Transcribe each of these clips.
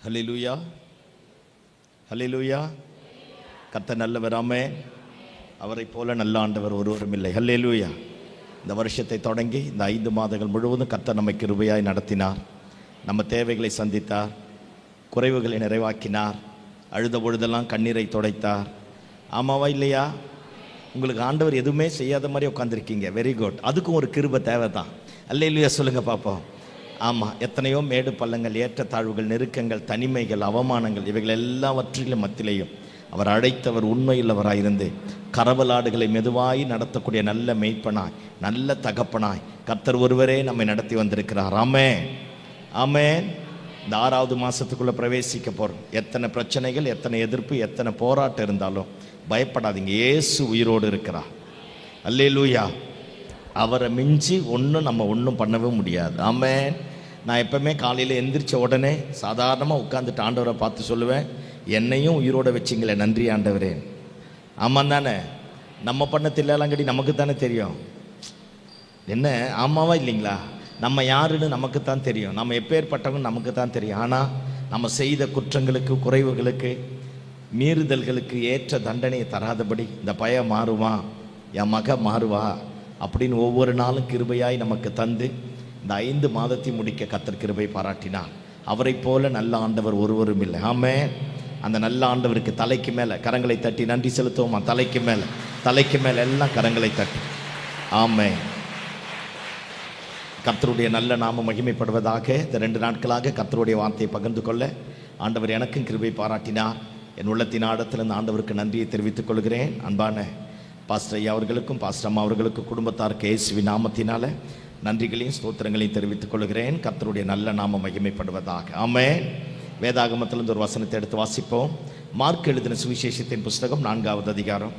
ஹல்லேலூயா, ஹல்லேலூயா. கர்த்தர் நல்லவர், ஆமென். அவரை போல நல்ல ஆண்டவர் ஒருவரும் இல்லை. ஹல்லேலூயா. இந்த வருஷத்தை தொடங்கி இந்த 5 மாதங்கள் முழுவதும் கர்த்தர் நம்மை கிருபையாய் நடத்தினார். நம்ம தேவைகளை சந்தித்தார், குறைவுகளை நிறைவாக்கினார், அழுத பொழுதெல்லாம் கண்ணீரை துடைத்தார். ஆமாவா இல்லையா? உங்களுக்கு ஆண்டவர் எதுவுமே செய்யாத மாதிரி உட்காந்துருக்கீங்க. Very good. அதுக்கும் ஒரு கிருபை தேவை தான். அல்லேலூயா சொல்லுங்கள் பார்ப்போம். ஆமாம், எத்தனையோ மேடு பள்ளங்கள், ஏற்றத்தாழ்வுகள், நெருக்கங்கள், தனிமைகள், அவமானங்கள், இவைகள் எல்லாவற்றிலும் மத்தியிலையும் அவர் அழைத்தவர் உண்மையுள்ளவராயிருந்து கரவலாடுகளை மெதுவாய் நடத்தக்கூடிய நல்ல மெய்ப்பனாய், நல்ல தகப்பனாய் கர்த்தர் ஒருவரே நம்மை நடத்தி வந்திருக்கிறார். ஆமென், ஆமென். இந்த 6வது மாதத்துக்குள்ளே பிரவேசிக்க போகிறோம். எத்தனை பிரச்சனைகள், எத்தனை எதிர்ப்பு, எத்தனை போராட்டம் இருந்தாலும் பயப்படாதீங்க. இயேசு உயிரோடு இருக்கிறார். அல்லேலூயா. அவரை மிஞ்சி நம்ம ஒன்றும் பண்ணவே முடியாது. ஆமென். நான் எப்பவுமே காலையில் எந்திரிச்ச உடனே சாதாரணமாக உட்காந்துட்டு ஆண்டவரை பார்த்து சொல்லுவேன், என்னையும் உயிரோடு வச்சிங்களே, நன்றி ஆண்டவரே. ஆமாம் தானே? நம்ம பண்ண தில்லாலங்கடி நமக்கு தானே தெரியும். என்ன ஆமாவா இல்லைங்களா? நம்ம யாருன்னு நமக்கு தான் தெரியும். நம்ம எப்பேற்பட்டவங்க நமக்கு தான் தெரியும். ஆனால் நம்ம செய்த குற்றங்களுக்கு, குறைவுகளுக்கு, மீறுதல்களுக்கு ஏற்ற தண்டனையை தராதபடி இந்த பையன் மாறுவா, என் மக மாறுவா அப்படின்னு ஒவ்வொரு நாளும் கிருபையாய் நமக்கு தந்து இந்த 5 மாதத்தை முடிக்க கர்த்தர் கிருபை பாராட்டினார். அவரை போல நல்ல ஆண்டவர் ஒருவரும் இல்லை. ஆமென். அந்த நல்ல ஆண்டவருக்கு தலைக்கு மேலே கரங்களை தட்டி நன்றி செலுத்துவோமா? தலைக்கு மேலே எல்லாம் கரங்களை தட்டி. ஆமென். கர்த்தருடைய நல்ல நாமம் மகிமைப்படுவதாக. இந்த 2 நாட்களாக கர்த்தருடைய வார்த்தையை பகிர்ந்து கொள்ள ஆண்டவர் எனக்கும் கிருபை பாராட்டினார். என் உள்ளத்தின் ஆழத்திலிருந்து ஆண்டவருக்கு நன்றியை தெரிவித்துக் கொள்கிறேன். அன்பான பாஸ்டர் ஐயா அவர்களுக்கும் பாஸ்டர் அம்மா அவர்களுக்கும் குடும்பத்தாருக்கு இயேசுவின் நாமத்தினால நன்றிகளையும் ஸ்தோத்திரங்களையும் தெரிவித்துக் கொள்கிறேன். கர்த்தருடைய நல்ல நாமம் மகிமைப்படுவதாக. ஆமென். வேதாகமத்திலிருந்து ஒரு வசனத்தை எடுத்து வாசிப்போம். மார்க் எழுதின சுவிசேஷத்தின் புஸ்தகம் 4வது அதிகாரம்.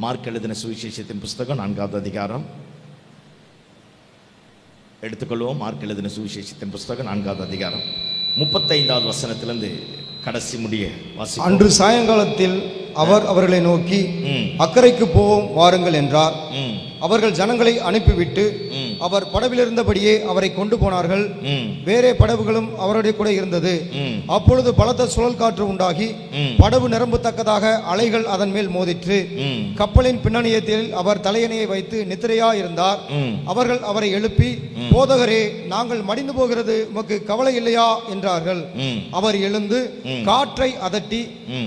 மார்க் எழுதின சுவிசேஷத்தின் புஸ்தகம் 4வது அதிகாரம் எடுத்துக்கொள்வோம். மார்க் எழுதின சுவிசேஷத்தின் புஸ்தகம் 4வது அதிகாரம் 35வது வசனத்திலிருந்து கடைசி முடிய வாசிப்போம். அன்று சாயங்காலத்தில் அவர் அவர்களை நோக்கி, அக்கரைக்கு போவோம் வாருங்கள் என்றார். அவர்கள் ஜனங்களை அனுப்பிவிட்டு அவர் படவிலிருந்தபடியே அவரை கொண்டு போனார்கள். வேறே படவுகளும் அவருடைய கூட இருந்தது. அப்பொழுது பலத்த சுழல் காற்று உண்டாகி படவு நிரம்பத்தக்கதாக அலைகள் அதன் மேல் மோதிற்று. கப்பலின் பின்னணியத்தில் அவர் தலையணையை வைத்து நித்திரையா இருந்தார். அவர்கள் அவரை எழுப்பி, போதகரே, நாங்கள் மடிந்து போகிறது உமக்கு கவலை இல்லையா என்றார்கள். அவர் எழுந்து காற்றை அதட்டி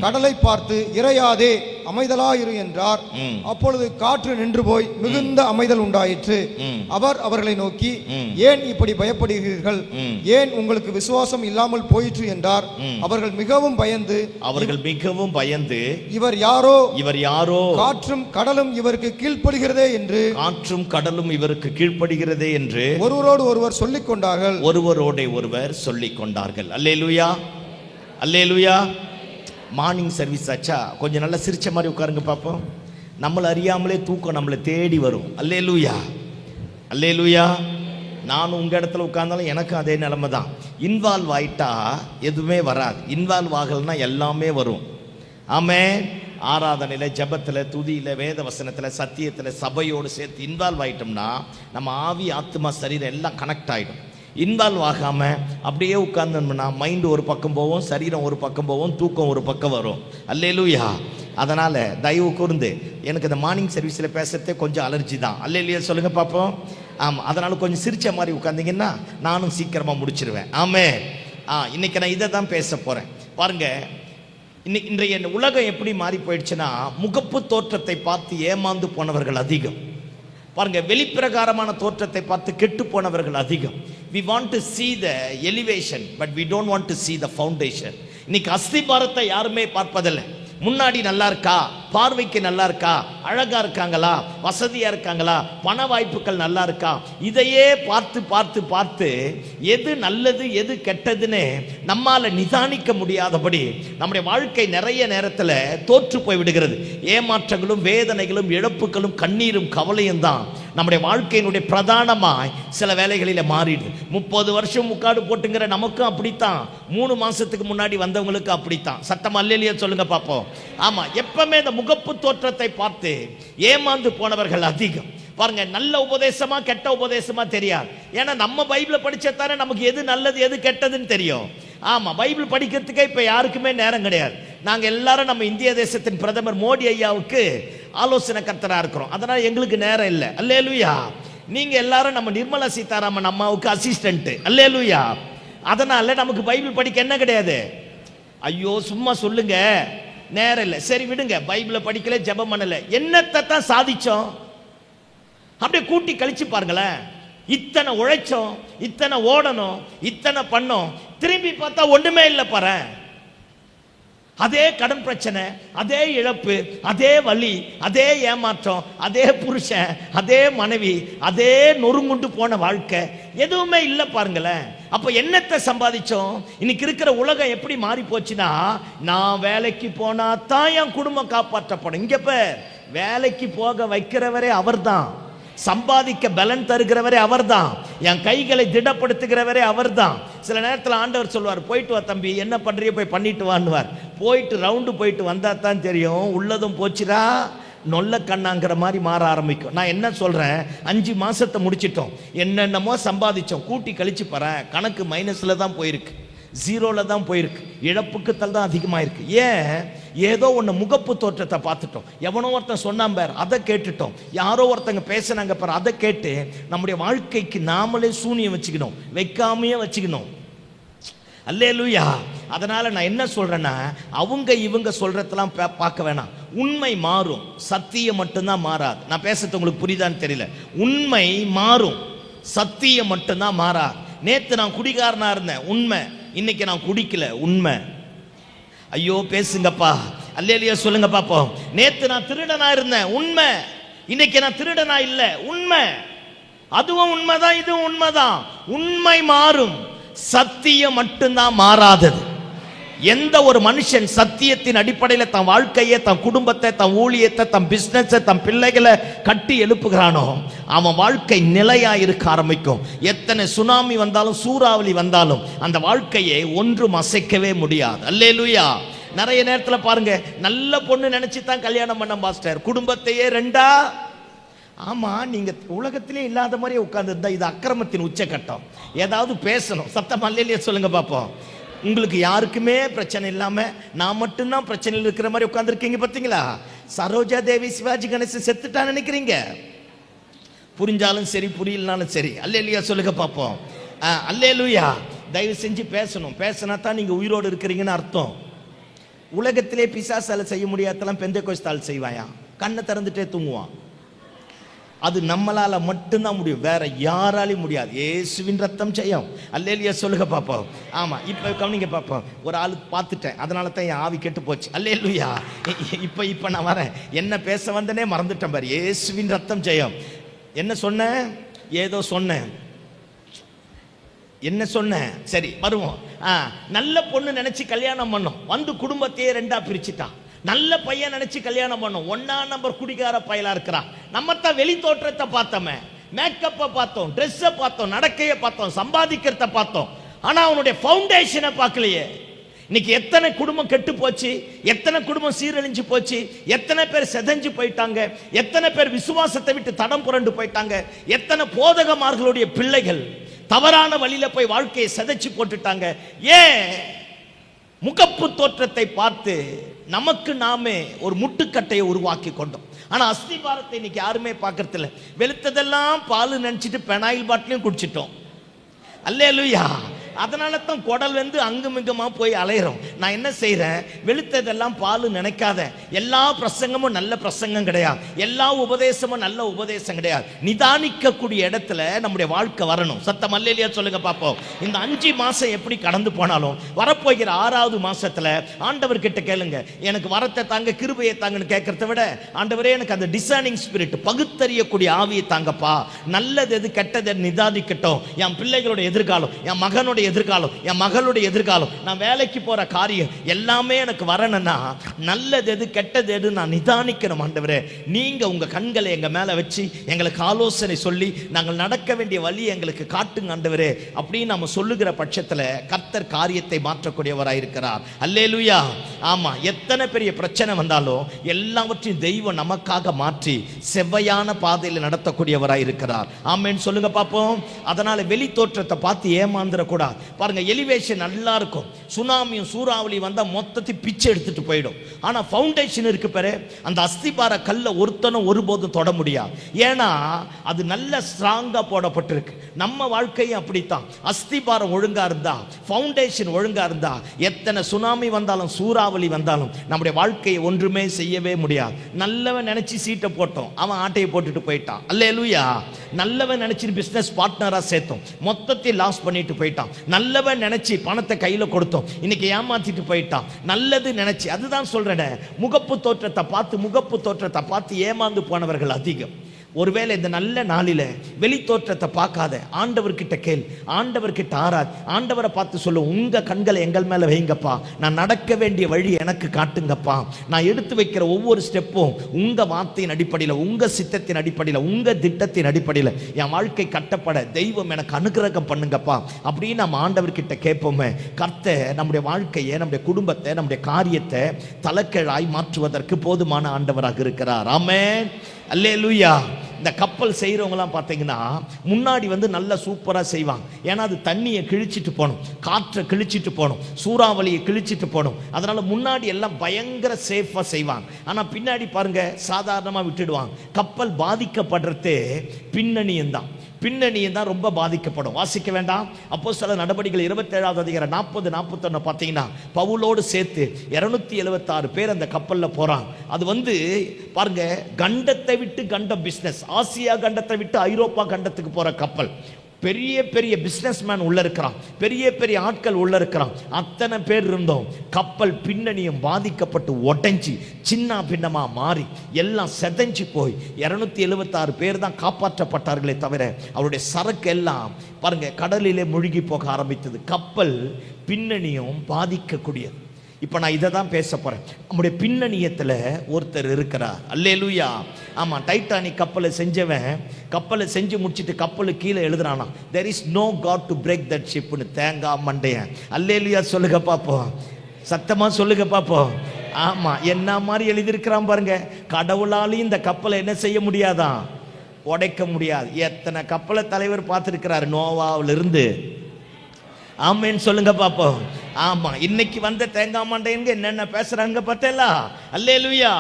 கடலை பார்த்து, இறையாதே, அமைதலாயிரு என்றார். அப்பொழுது காற்று நின்று போய் மிகுந்த அமைதல் உண்டாயிற்று. அவர் அவர்களை நோக்கி, ஏன் இப்படி பயப்படுகிறீர்கள்? ஏன் உங்களுக்கு விசுவாசம் இல்லாமல் போயிற்று என்றார். அவர்கள் மிகவும் பயந்து இவர் யாரோ, காற்றும் கடலும் இவருக்கு கீழ்ப்படுகிறதே என்று ஒருவரோடு ஒருவர் சொல்லிக் கொண்டார்கள். அல்லேலூயா, அல்லேலூயா. மார்னிங் சர்வீஸ் ஆச்சா? கொஞ்சம் நல்லா சிரிச்ச மாதிரி உட்காருங்க பார்ப்போம். நம்மளை அறியாமலே தூக்கம் நம்மளை தேடி வரும். அல்லேலூயா, அல்லேலூயா. நானும் உங்கள் இடத்துல உட்கார்ந்தாலும் எனக்கும் அதே நிலைமை தான். இன்வால்வ் ஆகிட்டா எதுவுமே வராது. இன்வால்வ் ஆகலைன்னா எல்லாமே வரும். ஆமென். ஆராதனையில், ஜபத்தில், துதியில், வேத வசனத்தில், சத்தியத்தில், சபையோடு சேர்த்து இன்வால்வ் ஆகிட்டோம்னா நம்ம ஆவி, ஆத்மா, சரீரம் எல்லாம் கனெக்ட் ஆகிடும். இன்வால்வ் ஆகாமல் அப்படியே உட்கார்ந்தோம்னா மைண்டு ஒரு பக்கம் போவோம், சரீரம் ஒரு பக்கம் போவோம், தூக்கம் ஒரு பக்கம் வரும். அல்லேலூயா. அதனால் தயவு கூர்ந்து, எனக்கு இந்த மார்னிங் சர்வீஸில் பேசுகிறதே கொஞ்சம் அலர்ஜி தான். அல்லேலூயா சொல்லுங்கள் பார்ப்போம். ஆமாம், அதனால் கொஞ்சம் சிரிச்ச மாதிரி உட்காந்திங்கன்னா நானும் சீக்கிரமாக முடிச்சிருவேன். ஆமென். இன்றைக்கி நான் இதை தான் பேச போகிறேன். பாருங்கள், இன்றைய உலகம் எப்படி மாறி போயிடுச்சுன்னா, முகப்பு தோற்றத்தை பார்த்து ஏமாந்து போனவர்கள் அதிகம். பாருங்க, வெளிப்பிரகாரமான தோற்றத்தை பார்த்து கெட்டு போனவர்கள் அதிகம். we want to see the elevation but we don't want to see the foundation. இன்னைக்கு அஸ்திபாரத்தை யாருமே பார்ப்பதில்லை. முன்னாடி நல்லா இருக்கா, பார்வைக்கு நல்லா இருக்கா, அழகா இருக்காங்களா, வசதியா இருக்காங்களா, பண வாய்ப்புகள் நல்லா இருக்கா, இதையே பார்த்து பார்த்து பார்த்து எது நல்லது எது கெட்டதுன்னு நம்மால நிதானிக்க முடியாதபடி நம்முடைய வாழ்க்கை நிறைய நேரத்தில் தோற்று போய் விடுகிறது. ஏமாற்றங்களும் வேதனைகளும் இழப்புகளும் கண்ணீரும் கவலையும் தான் நம்முடைய வாழ்க்கையினுடைய பிரதானமாய் சில வேலைகளில் மாறிடுது. 30 வருஷம் முக்காடு போட்டுங்கிற நமக்கும் அப்படித்தான், 3 மாசத்துக்கு முன்னாடி வந்தவங்களுக்கு அப்படித்தான். சத்தம் அல்லேலூயா சொல்லுங்க பார்ப்போம். ஆமா, எப்பவுமே இந்த முகப்பு தோற்றத்தை பார்த்து ஏமாந்து போனவர்கள் அதிகம். பாருங்க, நல்ல உபதேசமா கெட்ட உபதேசமா தெரியாது. ஏன்னா நம்ம பைபிளை படிச்சதானே நமக்கு எது நல்லது எது கெட்டதுன்னு தெரியும். ஆமா, பைபிள் படிக்கிறதுக்கே இப்ப யாருக்குமே நேரம் கிடையாது. நாங்க எல்லாரும் நம்ம இந்திய தேசத்தின் பிரதமர் மோடி ஐயாவுக்கு ஆலோசனை கர்த்தரா இருக்கிறோம். அதனால எங்களுக்கு நேரம் இல்லை. அல்லேலூயா. நீங்க எல்லாரும் நம்ம நிர்மலா சீதாராமன் அம்மாவுக்கு அசிஸ்டன்ட். அல்லேலூயா. அதனால நமக்கு பைபிள் படிக்க என்ன கிடையாது. ஐயோ சும்மா சொல்லுங்க, நேரம் இல்லை. சரி விடுங்க, பைபிளை படிக்கல, ஜெபம் பண்ணல, என்னத்தை தான் சாதிச்சோம்? அப்படியே கூட்டி கழிச்சு பாருங்களேன். இத்தனை உழைச்சோம், இத்தனை ஓடணும், இத்தனை பண்ணோம், திரும்பி பார்த்தா ஒண்ணுமே இல்லை பாரு. அதே கடன் பிரச்சனை, அதே இழப்பு, அதே வலி, அதே ஏமாற்றம், அதே புருஷன், அதே மனைவி, அதே நொறுங்குண்டு போன வாழ்க்கை, எதுவுமே இல்லை பாருங்களேன். அப்ப என்னத்தை சம்பாதிச்சோம்? இன்னைக்கு இருக்கிற உலகம் எப்படி மாறி போச்சுன்னா, நான் வேலைக்கு போனா தான் என் குடும்பம் காப்பாற்றப்படும். இங்க வேலைக்கு போக வைக்கிறவரே அவர்தான், சம்பாதிக்க பலன் தருகிறவரே அவர்தான், என் கைகளை திடப்படுத்துகிறவரே அவர்தான். சில நேரத்தில் ஆண்டவர் சொல்வார், போயிட்டு வா தம்பி, என்ன பண்றிய போய் பண்ணிட்டு வான்னுவார். போயிட்டு ரவுண்டு போயிட்டு வந்தா தான் தெரியும் உள்ளதும் போச்சுரா நொல்ல கண்ணாங்கிற மாதிரி மாற ஆரம்பிக்கும். நான் என்ன சொல்றேன், 5 மாசத்தை முடிச்சிட்டோம், என்னென்னமோ சம்பாதிச்சோம், கூட்டி கழிச்சு பாறேன், கணக்கு மைனஸ்ல தான் போயிருக்கு, ஜீரோல தான் போயிருக்கு, இழப்புக்குத்தல் தான் அதிகமாயிருக்கு. ஏன்? ஏதோ ஒன்று முகப்பு தோற்றத்தை பார்த்துட்டோம், எவனோ ஒருத்தன் சொன்னான் பார் அதை கேட்டுட்டோம், யாரோ ஒருத்தங்க பேசினாங்க பார் அதை கேட்டு நம்முடைய வாழ்க்கைக்கு நாமளே சூனியம் வச்சுக்கணும், வைக்காமையே வச்சுக்கணும். அல்லேலூயா. அதனால நான் என்ன சொல்றேன்னா, அவங்க இவங்க சொல்றதெல்லாம் பார்க்க வேணாம். உண்மை மாறும், சத்தியம் மட்டும்தான் மாறாது. நான் பேசுறது உங்களுக்கு புரியுதான்னு தெரியல. உண்மை மாறும், சத்தியம் மட்டும்தான் மாறாது. நேத்து நான் குடிகாரனா இருந்தேன், உண்மை. இன்னைக்கு நான் குடிக்கல, உண்மை. ஐயோ பேசுங்கப்பா, அல்லேலூயா சொல்லுங்க பாப்போம். நேத்து நான் திருடனா இருந்தேன், உண்மை. இன்னைக்கு நான் திருடனா இல்ல, உண்மை. அதுவும் உண்மைதான், இதுவும் உண்மைதான். உண்மை மாறும், சத்தியம் மட்டும்தான் மாறாதது. எந்த ஒரு மனுஷன் சத்தியத்தின் அடிப்படையில் தன் வாழ்க்கையை, தன் குடும்பத்தை, தன் ஊழியத்தை, தன் பிசினஸை, தன் பிள்ளைகளை கட்டி எழுப்புகிறானோ அவன் வாழ்க்கை நிலையா இருக்க ஆரம்பிக்கும். எத்தனை சுனாமி வந்தாலும் சூறாவளி வந்தாலும் அந்த வாழ்க்கையை ஒன்றும் அசைக்கவே முடியாது. அல்லேலூயா. நிறைய நேரத்தில் பாருங்க, நல்ல பொண்ணு நினைச்சு தான் கல்யாணம் பண்ண மாஸ்டர், குடும்பத்தையே ரெண்டா. ஆமா, நீங்க உலகத்திலே இல்லாத மாதிரி உட்கார்ந்து இது அக்கிரமத்தின் உச்சகட்டம். ஏதாவது பேசணும், சத்தம் அல்லேலூயா சொல்லுங்க பாப்போம். உங்களுக்கு யாருக்குமே பிரச்சனை இல்லாம நான் மட்டும்தான் பிரச்சனையில் இருக்கிற மாதிரி உட்கார்ந்துருக்கீங்க பார்த்தீங்களா? சரோஜா தேவி சிவாஜி கணேசன் செத்துட்டான்னு நினைக்கிறீங்க? புரிஞ்சாலும் சரி, புரியலனாலும் சரி, அல்லேலூயா சொல்லுங்க பாப்போம். அல்லேலூயா. தயவு செஞ்சு பேசணும், பேசினா தான் நீங்க உயிரோடு இருக்கிறீங்கன்னு அர்த்தம். உலகத்திலே பிசாசால செய்ய முடியாதெல்லாம் பெந்தேகோஸ்தால் செய்வாயா, கண்ணை திறந்துட்டே தூங்குவான். அது நம்மளால மட்டும்தான் முடியும், வேற யாராலையும் முடியாது. இயேசுவின் ரத்தம் செய்யும். அல்லேலூயா சொல்லுங்க பாப்போம். ஆமா, இப்ப கவனிங்க பாப்போம். ஒரு ஆளு பார்த்துட்டேன், அதனால தான் என் ஆவி கெட்டு போச்சு. அல்லேலூயா. இப்ப நான் வரேன், என்ன பேச வந்தனே மறந்துட்டேன் பாரு. இயேசுவின் ரத்தம் செய்யும். என்ன சொன்னேன்? ஏதோ சொன்னேன். என்ன சொன்னேன்? சரி வருவோம். நல்ல பொண்ணு நினைச்சு கல்யாணம் பண்ணோம், வந்து குடும்பத்தையே ரெண்டா பிரிச்சுட்டான். நல்ல பையன் நினைச்சு கல்யாணம் பண்ணோம், 1ஆம் நம்பர் குடிகார பயலா இருக்கிறான். நம்ம தான் வெளி தோற்றத்தை பார்த்தோமே, மேக்கப்பை பார்த்தோம், ட்ரெஸ்ஸை பார்த்தோம், நடக்கையை பார்த்தோம், சம்பாதிக்கிறத பார்த்தோம், ஆனா அவனுடைய ஃபவுண்டேஷனை பார்க்கலையே. இன்னைக்கு எத்தனை குடும்பம் கெட்டு போச்சு, எத்தனை குடும்பம் சீரழிஞ்சு போச்சு, எத்தனை பேர் செதஞ்சு போயிட்டாங்க, எத்தனை பேர் விசுவாசத்தை விட்டு தடம் புரண்டு போயிட்டாங்க, எத்தனை போதகமார்களுடைய பிள்ளைகள் தவறான வழியில போய் வாழ்க்கையை செதைச்சு போட்டுட்டாங்க. ஏன்? முகப்பு தோற்றத்தை பார்த்து நமக்கு நாமே ஒரு முட்டுக்கட்டையை உருவாக்கி கொண்டோம். ஆனா அஸ்திபாரத்தை இன்னைக்கு யாருமே பார்க்கறது இல்லை. வெளுத்ததெல்லாம் பால் நினைச்சிட்டு பெனாயில் பாட்டிலையும் குடிச்சிட்டோம். அல்லேலூயா. அதனால தான் குடல் வந்து அங்குமிங்கமா போய் அலையிறோம். நான் என்ன செய்யறேன், வெளுத்ததெல்லாம் பால் நினைக்காத. எல்லா பிரசங்கமும் நல்ல பிரசங்கம் கிடையாது, எல்லா உபதேசமும் நல்ல உபதேசம் கிடையாது. நிதானிக்கக்கூடிய இடத்துல நம்முடைய வாழ்க்கை வரணும். சத்தம் அல்லேலூயா சொல்லுங்க பாப்போம். இந்த 5 மாசம் எப்படி கடந்து போனாலும் வரப்போகிற 6வது மாசத்துல ஆண்டவர் கிட்ட கேளுங்க, எனக்கு வரத்தை தாங்க, கிருபையை தாங்கன்னு கேட்கறத விட, ஆண்டவரே எனக்கு அந்த டிசைனிங் ஸ்பிரிட், பகுத்தறியக்கூடிய ஆவியை தாங்கப்பா, நல்லது எது கெட்டது நிதானிக்கட்டும், என் பிள்ளைகளோட எதிர்காலம், என் மகனுடைய மகனுடைய எதிர்காலம், என் மகளுடைய எதிர்காலம், நான் வேலைக்கு போற காரியம் எல்லாமே எனக்கு வரணும்னா நல்லது எது கெட்டது எது நான் நிதானிக்கணும். ஆண்டவரே, நீங்க உங்க கண்களை எங்க மேல வச்சு எங்களுக்கு ஆலோசனை சொல்லி நாங்கள் நடக்க வேண்டிய வழி எங்களுக்கு காட்டுங்க ஆண்டவரே அப்படின்னு நம்ம சொல்லுகிற பட்சத்தில் கர்த்தர் காரியத்தை மாற்றக்கூடியவராயிருக்கிறார். அல்லேலூயா. ஆமா, எத்தனை பெரிய பிரச்சனை வந்தாலும் எல்லாவற்றையும் தெய்வம் நமக்காக மாற்றி செவ்வையான பாதையில் நடத்தக்கூடியவராயிருக்கிறார். ஆமென் சொல்லுங்க பாப்போம். அதனால வெளி தோற்றத்தை பார்த்து ஏமாந்துடக்கூடாது. பாருங்க, எலிவேஷன் நல்லா இருக்கும், சுனாமியும் சூறாவளி வந்தா மொத்தத்தை பிச்சை எடுத்துட்டு போயிடும். ஆனா ஃபவுண்டேஷன் இருக்கு பாரு, அந்த அஸ்திபார கல்ல ஒருத்தனும் ஒருபோதும் தொட முடியாது. ஏன்னா அது நல்ல ஸ்ட்ராங்கா போடப்பட்டிருக்கு. நம்ம வாழ்க்கையும் அப்படித்தான். அஸ்திபாரம் ஒழுங்கா இருந்தா, ஃபவுண்டேஷன் ஒழுங்கா இருந்தா, எத்தனை சுனாமி வந்தாலும் சூறாவளி வந்தாலும் நம்முடைய வாழ்க்கையை ஒன்றுமே செய்யவே முடியாது. நல்லவன் நினைச்சு சீட்டை போட்டோம், அவன் ஆட்டையை போட்டுட்டு போயிட்டான். அல்லேலூயா. நல்லவன் நினைச்சு பிசினஸ் பார்ட்னரா சேர்த்தோம், மொத்தத்தை லாஸ் பண்ணிட்டு போயிட்டான். நல்லவன் நினைச்சு பணத்தை கையில கொடுத்தோம், இன்னைக்கு ஏமாத்திட்டு போயிட்டான். நல்லது நினைச்சு, அதுதான் சொல்றேன், முகப்பு தோற்றத்தை பார்த்து ஏமாந்து போனவர்கள் அதிகம். ஒருவேளை இந்த நல்ல நாளில வெளி தோற்றத்தை பார்க்காத, ஆண்டவர்கிட்ட கேள், ஆண்டவர்கிட்ட ஆராய், ஆண்டவரை பார்த்து சொல்லு, உங்க கண்களை எங்கள் மேல வைங்கப்பா, நான் நடக்க வேண்டிய வழி எனக்கு காட்டுங்கப்பா, நான் எடுத்து வைக்கிற ஒவ்வொரு ஸ்டெப்பும் உங்க வார்த்தையின் அடிப்படையில், உங்க சித்தத்தின் அடிப்படையில், உங்க திட்டத்தின் அடிப்படையில் என் வாழ்க்கை கட்டப்பட தெய்வம் எனக்கு அனுகிரகம் பண்ணுங்கப்பா அப்படின்னு நம்ம ஆண்டவர்கிட்ட கேட்போமே. கர்த்தர் நம்முடைய வாழ்க்கையை, நம்முடைய குடும்பத்தை, நம்முடைய காரியத்தை தலைக்கீழாய் மாற்றுவதற்கு போதுமான ஆண்டவராக இருக்கிறார். ஆமென். அல்லேலூயா. இந்த கப்பல் செய்கிறவங்களாம் பார்த்தீங்கன்னா முன்னாடி நல்லா சூப்பராக செய்வாங்க. ஏன்னா அது தண்ணியை கிழிச்சிட்டு போகணும், காற்றை கிழிச்சிட்டு போகணும், சூறாவளியை கிழிச்சிட்டு போகணும். அதனால் முன்னாடி எல்லாம் பயங்கர சேஃபாக செய்வாங்க. ஆனால் பின்னாடி பாருங்க சாதாரணமாக விட்டுடுவாங்க. கப்பல் பாதிக்கப்படுறதே பின்னணியும் தான் ரொம்ப பாதிக்கப்படும். வாசிக்க வேண்டாம், அப்போஸ்தலர் நடபடிகள் 27வது அதிகாரம் 40-41 பார்த்தீங்கன்னா பவுலோடு சேர்த்து 276 பேர் அந்த கப்பலில் போறாங்க. அது பாருங்க, கண்டத்தை விட்டு கண்டம் பிசினஸ், ஆசியா கண்டத்தை விட்டு ஐரோப்பா கண்டத்துக்கு போற கப்பல். பெரிய பெரிய பிசினஸ் மேன் உள்ள இருக்கிறான், பெரிய பெரிய ஆட்கள் உள்ள இருக்கிறான். அத்தனை பேர் இருந்தோம். கப்பல் பின்னணியும் பாதிக்கப்பட்டு உடைஞ்சி சின்ன பின்னமா மாறி எல்லாம் செதஞ்சு போய் 276 பேர் தான் காப்பாற்றப்பட்டார்களே தவிர அவருடைய சரக்கு எல்லாம் பாருங்க கடலிலே மூழ்கி போக ஆரம்பித்தது. கப்பல் பின்னணியும் பாதிக்கக்கூடியது. இப்போ நான் இதை தான் பேச போறேன். நம்முடைய பின்னணியத்தில் ஒருத்தர் இருக்கிறார். அல்லேலூயா. ஆமாம், டைட்டானிக் கப்பலை செஞ்சவன் கப்பலை செஞ்சு முடிச்சுட்டு கப்பலுக்கு கீழே எழுதுறானா, there is no God to break that shipனு. தேங்காய் மண்டையன். அல்லேலூயா சொல்லுங்க பாப்போம், சத்தமா சொல்லுங்க பாப்போம். ஆமா, என்ன மாதிரி எழுதியிருக்கிறான் பாருங்க. கடவுளாலையும் இந்த கப்பலை என்ன செய்ய முடியாதான், உடைக்க முடியாது. எத்தனை கப்பலை தலைவர் பார்த்துருக்கிறாரு நோவாவிலிருந்து. ஆமேன்னு சொல்லுங்க பாப்போம். ஆமா, இன்னைக்கு வந்த தேங்காய் மண்டையங்க என்னென்ன பேசுறாங்க பார்த்தேலா. அல்லேலூயா.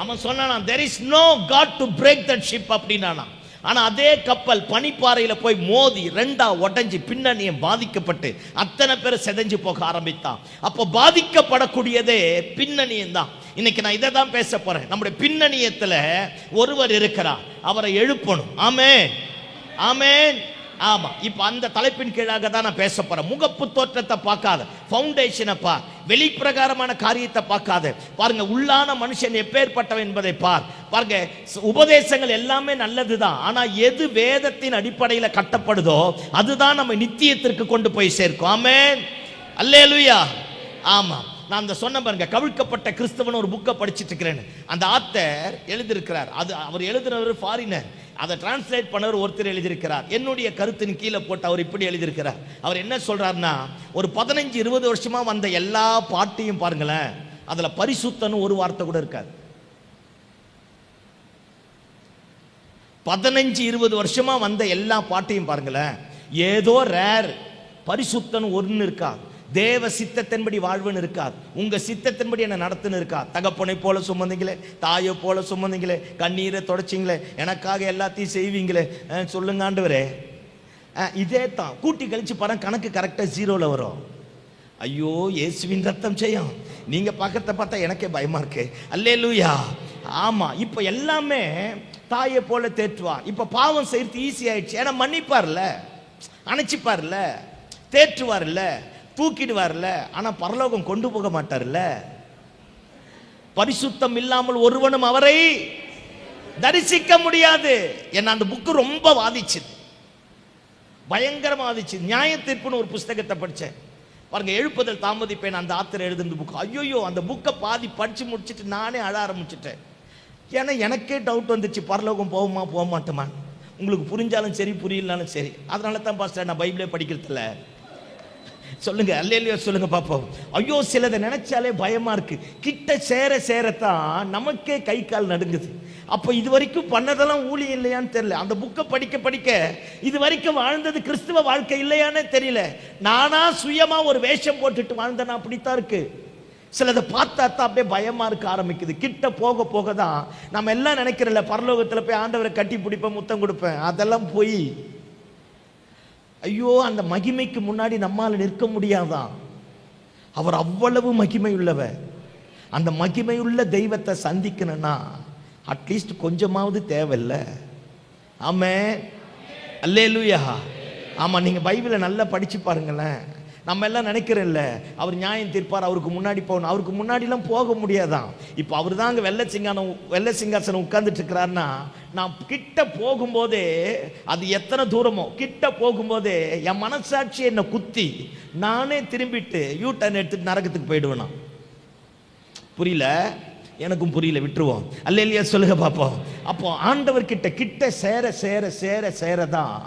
அவன் சொன்னான் there is no God to break that ship அப்படின்னானா. ஆனா அதே கப்பல் பனிப்பாறையில போய் மோதி ரெண்டா உடைஞ்சு பின்னணியும் பாதிக்கப்பட்டு அத்தனை பேர் செதஞ்சு போக ஆரம்பித்தான். அப்போ பாதிக்கப்படக்கூடியதே பின்னணியும் தான். இன்னைக்கு நான் இதை தான் பேச போறேன். நம்முடைய பின்னணியத்துல ஒருவர் இருக்கிறார், அவரை எழுப்பணும். ஆமென், ஆமென். ஆமா, இப்ப அந்த தலைப்பின் கீழாக தான் நான் பேச போறேன். முகப்பு தோற்றத்தை பார்க்காத, ஃபவுண்டேஷனை பார், வெளிப்பிரகாரமான காரியத்தை பார்க்காத. பாருங்க, உள்ளான மனுஷன் எப்பேற்பட்டவன் என்பதை பார். பாருங்க, உபதேசங்கள் எல்லாமே நல்லதுதான். ஆனா எது வேதத்தின் அடிப்படையில் கட்டப்படுதோ அதுதான் நம்ம நித்தியத்திற்கு கொண்டு போய் சேர்க்கும். ஆமென், அல்லேலூயா. ஆமா, நான் அந்த சொன்ன பாருங்க, கவிழ்க்கப்பட்ட கிறிஸ்தவன் ஒரு புக்கை படிச்சுட்டு இருக்கிறேன். அந்த ஆத்தர் எழுதியிருக்கிறார். அது அவர் எழுதுறவர் ஃபாரினர், அதை டிரான்ஸ்லேட் பண்ணவர் ஒருத்தர் எழுதியிருக்கிறார். என்னுடைய கருத்தின் கீழே போட்டு அவர் இப்படி எழுதியிருக்கிறார். அவர் என்ன சொல்றாருன்னா, ஒரு 15-20 வருஷமா வந்த எல்லா பாட்டையும் பாருங்களேன், அதுல பரிசுத்தன்னு ஒரு வார்த்தை கூட இருக்காது. 15-20 வருஷமா வந்த எல்லா பாட்டையும் பாருங்களேன், ஏதோ ரேர் பரிசுத்தன் ஒன்னு இருக்காது. தேவ சித்தத்தின்படி வாழ்வுன்னு இருக்காது. உங்க சித்தத்தின்படி என்ன நடத்துன்னு இருக்கா. தகப்பனை போல சுமந்தீங்களே, தாயை போல சுமந்தீங்களே, கண்ணீரை தொடச்சிங்களே, எனக்காக எல்லாத்தையும் செய்வீங்களே, சொல்லுங்க ஆண்டவரே. இதே தான் கூட்டி கழிச்சு பாருங்க, கணக்கு கரெக்டாக 0ல வரும். ஐயோ, இயேசுவின் ரத்தம் செய்யும். நீங்க பக்கத்தை பார்த்தா எனக்கே பயமா இருக்கு. அல்லேலூயா. ஆமா, இப்ப எல்லாமே தாயை போல தேற்றுவார். இப்ப பாவம் செய்யறது ஈஸி ஆயிடுச்சு. ஏன்னா மன்னிப்பார்ல, அணைச்சிப்பார்ல, தேற்றுவார்ல, தூக்கிடுவார்ல. ஆனா பரலோகம் கொண்டு போக மாட்டார்ல. பரிசுத்தம் இல்லாமல் ஒருவனும் அவரை தரிசிக்க முடியாது. என்ன அந்த புக்கு ரொம்ப வாதிச்சுது. பயங்கரமாக இருந்துச்சு. நியாயத்தீர்ப்புன்னு ஒரு புஸ்தகத்தை படித்தேன் பாருங்க. எழுப்புதல் தாமதிப்பேன் அந்த ஆத்தர் எழுதுன புக். ஐயோ, அந்த புக்கை பாதி படித்து முடிச்சுட்டு நானே அழ ஆரம்பிச்சிட்டேன். ஏன்னா எனக்கே டவுட் வந்துச்சு, பரலோகம் போகுமா போக மாட்டோமா. உங்களுக்கு புரிஞ்சாலும் சரி புரியலனாலும் சரி. அதனால தான் பாஸ்டர் நான் பைபிளே படிக்கிறதில்ல. சொல்லுங்க அல்லேலூயா சொல்லுங்க பாப்போம். ஐயோ, சிலதை நினைச்சாலே பயமா இருக்கு. கிட்ட சேர சேரத்தான் நமக்கே கை கால் நடுங்குது. அப்போ இது வரைக்கும் பண்ணதெல்லாம் ஊழியம் இல்லையான்னு தெரியல. அந்த புக்கை படிக்க படிக்க இது வரைக்கும் வாழ்ந்தது கிறிஸ்துவ வாழ்க்கை இல்லையானே தெரியல. நானா சுயமா ஒரு வேஷம் போட்டுட்டு வாழ்ந்தேன்னா அப்படித்தான் இருக்கு. சிலதை பார்த்தா தான் அப்படியே பயமா இருக்க ஆரம்பிக்குது. கிட்ட போக போக தான் நம்ம எல்லாம் நினைக்கிறோம்ல, பரலோகத்தில் போய் ஆண்டவரை கட்டி பிடிப்பேன், முத்தம் கொடுப்பேன். அதெல்லாம் போய் ஐயோ, அந்த மகிமைக்கு முன்னாடி நம்மால் நிற்க முடியாதான். அவர் அவ்வளவு மகிமை உள்ளவர். அந்த மகிமையுள்ள தெய்வத்தை சந்திக்கணும்னா அட்லீஸ்ட் கொஞ்சமாவது தேவையில்லை. ஆமென், அல்லேலூயா. ஆமா, நீங்க பைபிளை நல்லா படிச்சு பாருங்களேன். நம்ம எல்லாம் நினைக்கிறோம்ல, அவர் நியாயம் தீர்ப்பார், அவருக்கு முன்னாடி போகணும். அவருக்கு முன்னாடிலாம் போக முடியாதான். இப்போ அவர் தான் அங்கே வெள்ளை சிங்காசனம் உட்கார்ந்துட்டு இருக்கிறாருன்னா, நான் கிட்ட போகும்போதே அது எத்தனை தூரமோ, கிட்ட போகும்போதே என் மனசாட்சி என்னை குத்தி நானே திரும்பிட்டு யூ டர்ன் எடுத்துட்டு நரகத்துக்கு போயிடுவேனா. புரியல, எனக்கும் புரியல, விட்டுருவோம். அல்லேலூயா சொல்லுங்க பார்ப்போம். அப்போ ஆண்டவர்கிட்ட கிட்ட சேர சேர சேர சேரதான்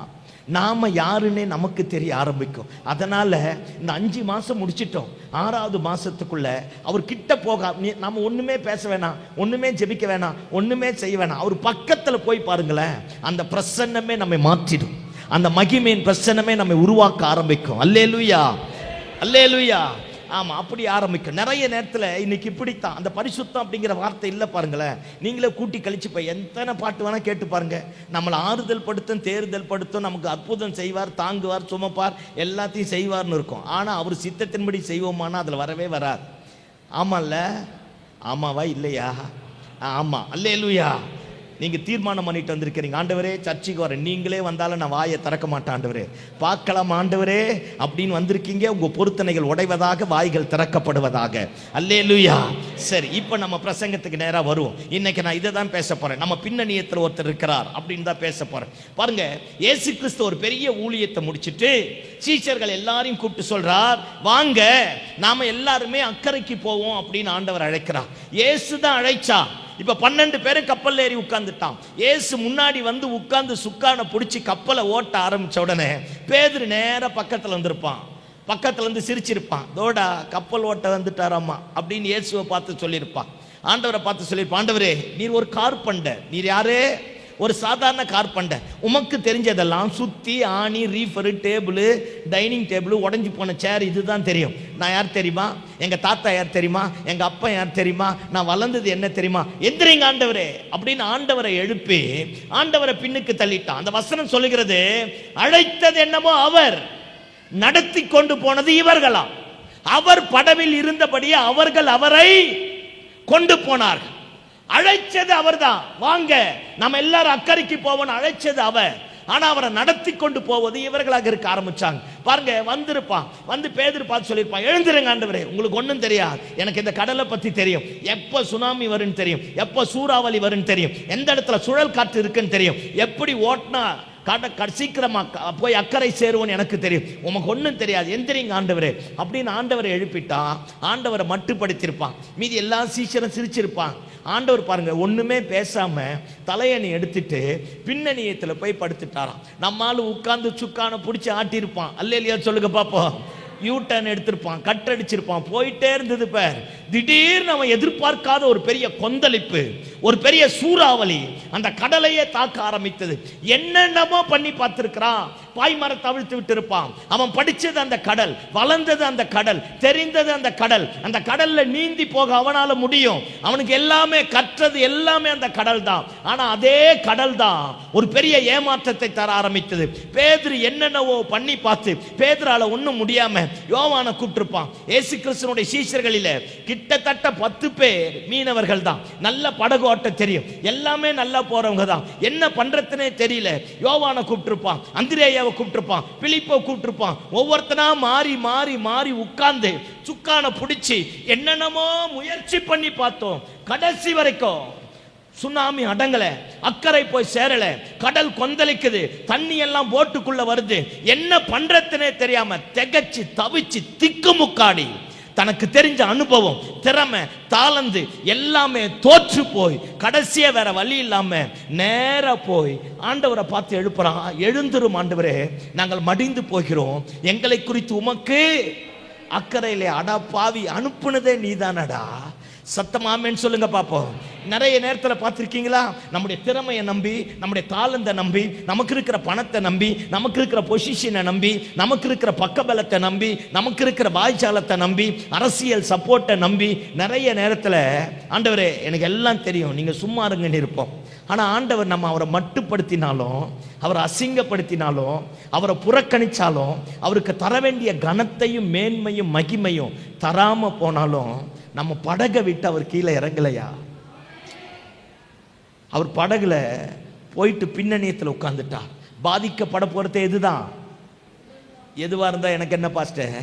நாம யாருன்னே நமக்கு தெரிய ஆரம்பிக்கும். அதனால இந்த 5 மாசம் முடிச்சிட்டோம். 6வது மாசத்துக்குள்ள அவர் கிட்ட போக நம்ம ஒண்ணுமே பேச வேணாம், ஒண்ணுமே ஜெபிக்க வேணாம், ஒண்ணுமே செய்ய வேணாம். அவர் பக்கத்துல போய் பாருங்களேன், அந்த பிரசன்னமே நம்மை மாற்றிடும். அந்த மகிமையின் பிரசன்னமே நம்மை உருவாக்க ஆரம்பிக்கும். அல்லேலூயா, அல்லேலூயா. ஆமா, அப்படி ஆரம்பிக்கும். நிறைய நேரத்தில் இன்னைக்கு இப்படித்தான். அந்த பரிசுத்தம் அப்படிங்கிற வார்த்தை இல்லை பாருங்களேன். நீங்களே கூட்டி கழிச்சு போய் எத்தனை பாட்டு வேணா கேட்டு பாருங்க. நம்மளை ஆறுதல் படுத்தும், தேறுதல் படுத்தும், நமக்கு அற்புதம் செய்வார், தாங்குவார், சுமப்பார், எல்லாத்தையும் செய்வார்னு இருக்கும். ஆனால் அவர் சித்தத்தின்படி செய்வோமானா அதில் வரவே வராது. ஆமால்ல, ஆமாவா இல்லையா? ஆமா, அல்லேலூயா. நீங்கள் தீர்மானம் பண்ணிட்டு வந்திருக்கிறீங்க, ஆண்டவரே சர்ச்சைக்கு வரேன், நீங்களே வந்தாலும் நான் வாயை திறக்க மாட்டேன் ஆண்டவரே, பார்க்கலாம் ஆண்டவரே அப்படின்னு வந்திருக்கீங்க. உங்கள் பொருத்தனைகள் உடைவதாக, வாய்கள் திறக்கப்படுவதாக. அல்லேலூயா. சரி, இப்போ நம்ம பிரசங்கத்துக்கு நேராக வருவோம். இன்னைக்கு நான் இதை தான் பேச போகிறேன். நம்ம பின்னணியத்தில் ஒருத்தர் இருக்கிறார் அப்படின்னு தான் பேச போகிறேன். பாருங்க, இயேசு கிறிஸ்து ஒரு பெரிய ஊழியத்தை முடிச்சுட்டு சீஷர்கள் எல்லாரையும் கூப்பிட்டு சொல்றார், வாங்க நாம எல்லாருமே அக்கறைக்கு போவோம் அப்படின்னு ஆண்டவர் அழைக்கிறார். இயேசு தான் அழைச்சா. இப்ப 12 பேரும் கப்பல் ஏறி உட்கார்ந்துட்டான். இயேசு முன்னாடி வந்து உட்கார்ந்து சுக்கானை பிடிச்சி கப்பலை ஓட்ட ஆரம்பிச்ச உடனே பேதுரு நேர பக்கத்துல வந்திருப்பான். பக்கத்துல இருந்து சிரிச்சிருப்பான், தோடா கப்பல் ஓட்ட வந்துட்டாராமா அப்படின்னு இயேசுவை பார்த்து சொல்லியிருப்பான். ஆண்டவரை பார்த்து சொல்லியிருப்பான், ஆண்டவரே நீர் ஒரு கார்பெண்டர். நீர் யாரு? ஒரு சாதாரண கார்பெண்டர். உமக்கு தெரிஞ்சதெல்லாம் சுத்தி ஆணி, ரீஃபரு, டேபிள், டைனிங் டேபிள், உடஞ்சி போன சேர், இதுதான் தெரியும். நான் யார் தெரியுமா? எங்க தாத்தா யார் தெரியுமா? எங்க அப்பா யார் தெரியுமா? நான் வளர்ந்தது என்ன தெரியுமா? எந்திரிங்க ஆண்டவரே அப்படின்னு ஆண்டவரை எழுப்பி ஆண்டவரை பின்னுக்கு தள்ளிட்டான். அந்த வசனம் சொல்லுகிறது, அழைத்தது என்னமோ அவர், நடத்தி கொண்டு போனது இவர்களாம். அவர் படவில் இருந்தபடியே அவர்கள் அவரை கொண்டு போனார்கள். அழைச்சது அவர் தான். வாங்க நம்ம எல்லாரும் அக்கறைக்கு போவோம், அழைச்சது அவர். ஆனா அவரை நடத்தி கொண்டு போவது இவர்களாக இருக்க ஆரம்பிச்சாங்க. பாருங்க, வந்திருப்பான், வந்து பேதுரு பார்த்து சொல்லியிருப்பான், எழுந்திருங்க ஆண்டவரே, உங்களுக்கு ஒன்றும் தெரியாது, எனக்கு இந்த கடலை பத்தி தெரியும், எப்போ சுனாமி வரும்னு தெரியும், எப்போ சூறாவளி வரும்னு தெரியும், எந்த இடத்துல சுழல் காற்று இருக்குன்னு தெரியும், எப்படி ஓட்டினா சீக்கிரமா போய் அக்கறை சேருவோன்னு எனக்கு தெரியும், உமக்கு ஒன்றும் தெரியாது, எந்திரிங்க ஆண்டவரே அப்படின்னு ஆண்டவரை எழுப்பிட்டான். ஆண்டவரை மட்டுப்படுத்தியிருப்பான். மீதி எல்லா சீஷரும் சிரிச்சிருப்பான். ஆண்டவர் பாருங்க ஒண்ணுமே பேசாம தலையணி எடுத்துட்டு பின்னணியத்துல போய் படுத்துட்டாராம். நம்மால உட்கார்ந்து சுக்கான பிடிச்சி ஆட்டியிருப்பான். அல்லேலூயா சொல்லுங்க பாப்போம். யூ டர்ன் எடுத்திருப்பான், கட் அடிச்சிருப்பான், போயிட்டே இருந்தது. பேர் திடீர்னு அவன் எதிர்பார்க்காத ஒரு பெரிய கொந்தளிப்பு, ஒரு பெரிய சூறாவளி அந்த கடலையே தாக்க ஆரம்பித்தது. என்னென்னமோ பண்ணி பார்த்திருக்கிறான். பாய்மரத்தை அவிழ்த்து விட்டு இருப்பான். அவன் படிச்சது அந்த கடல், வளர்ந்தது அந்த கடல், தெரிந்தது அந்த கடல். அந்த கடல்ல நீந்தி போக அவனால முடியும். அவனுக்கு எல்லாமே கற்றது எல்லாமே அந்த கடல் தான். ஆனா அதே கடல் தான் ஒரு பெரிய ஏமாற்றத்தை தர ஆரம்பித்தது. பேதுரு என்னென்னவோ பண்ணி பார்த்து பேதுரால ஒன்றும் முடியாம யோவானை கூப்பிட்டிருப்பான். இயேசு கிறிஸ்துவினுடைய சீஷர்களில கிட்டத்தட்ட 10 பேர் மீனவர்கள் தான். நல்ல படகு ஓட்ட தெரியும், எல்லாமே நல்லா போறவங்க தான். என்ன பண்றதுனே தெரியல. யோவானை கூப்பிட்டிருப்பான், அந்திரேயாவை கூப்பிட்டிருப்பான், பிலிப்பை கூப்பிட்டிருப்பான். ஒவ்வொருத்தனா மாறி மாறி மாறி உட்கார்ந்து சுக்கான பிடிச்சி என்னென்னமோ முயற்சி பண்ணி பார்த்தோம். கடைசி வரைக்கும் சுனாமி அடங்கல, அக்கறை போய் சேரல, கடல் கொந்தளிக்குது, தண்ணி எல்லாம் போட்டுக்குள்ள வருது. என்ன பண்றதுனே தெரியாம திகச்சு தவிச்சு திக்குமுக்காடி தனக்கு தெரிஞ்ச அனுபவம், திறமை, தாளந்து எல்லாமே தோற்று போய் கடைசியா வேற வழி இல்லாம நேரா போய் ஆண்டவரை பார்த்து எழுப்புறான். எழுந்துரும் ஆண்டவரே, நாங்கள் மடிந்து போகிறோம், எங்களை குறித்து உமக்கு அக்கறையிலே. அடா பாவி, அனுப்புனதே நீதானடா. சத்தமாமேன்னு சொல்லுங்க பாப்போம். நிறைய நேரத்தில் பார்த்துருக்கீங்களா, நம்முடைய திறமையை நம்பி, நம்முடைய தாளந்தை நம்பி, நமக்கு இருக்கிற பணத்தை நம்பி, நமக்கு இருக்கிற பொசிஷனை நம்பி, நமக்கு இருக்கிற பக்கபலத்தை நம்பி, நமக்கு இருக்கிற வாய்ச்சாலத்தை நம்பி, அரசியல் சப்போர்ட்டை நம்பி நிறைய நேரத்தில் ஆண்டவரே எனக்கு எல்லாம் தெரியும், நீங்கள் சும்மா இருங்கன்னு இருப்போம். ஆனால் ஆண்டவர் நம்ம அவரை மட்டுப்படுத்தினாலும், அவரை அசிங்கப்படுத்தினாலும், அவரை புறக்கணிச்சாலும், அவருக்கு தர வேண்டிய கனத்தையும் மேன்மையும் மகிமையும் தராம போனாலும் நம்ம படகை விட்டு அவர் கீழே இறங்கலையா? அவர் படகுல போயிட்டு பின்னணியத்தில் உட்கார்ந்துட்டார். பாதிக்கப்பட போறது எதுதான்? எதுவா இருந்தா எனக்கு என்ன பாஸ்டர்,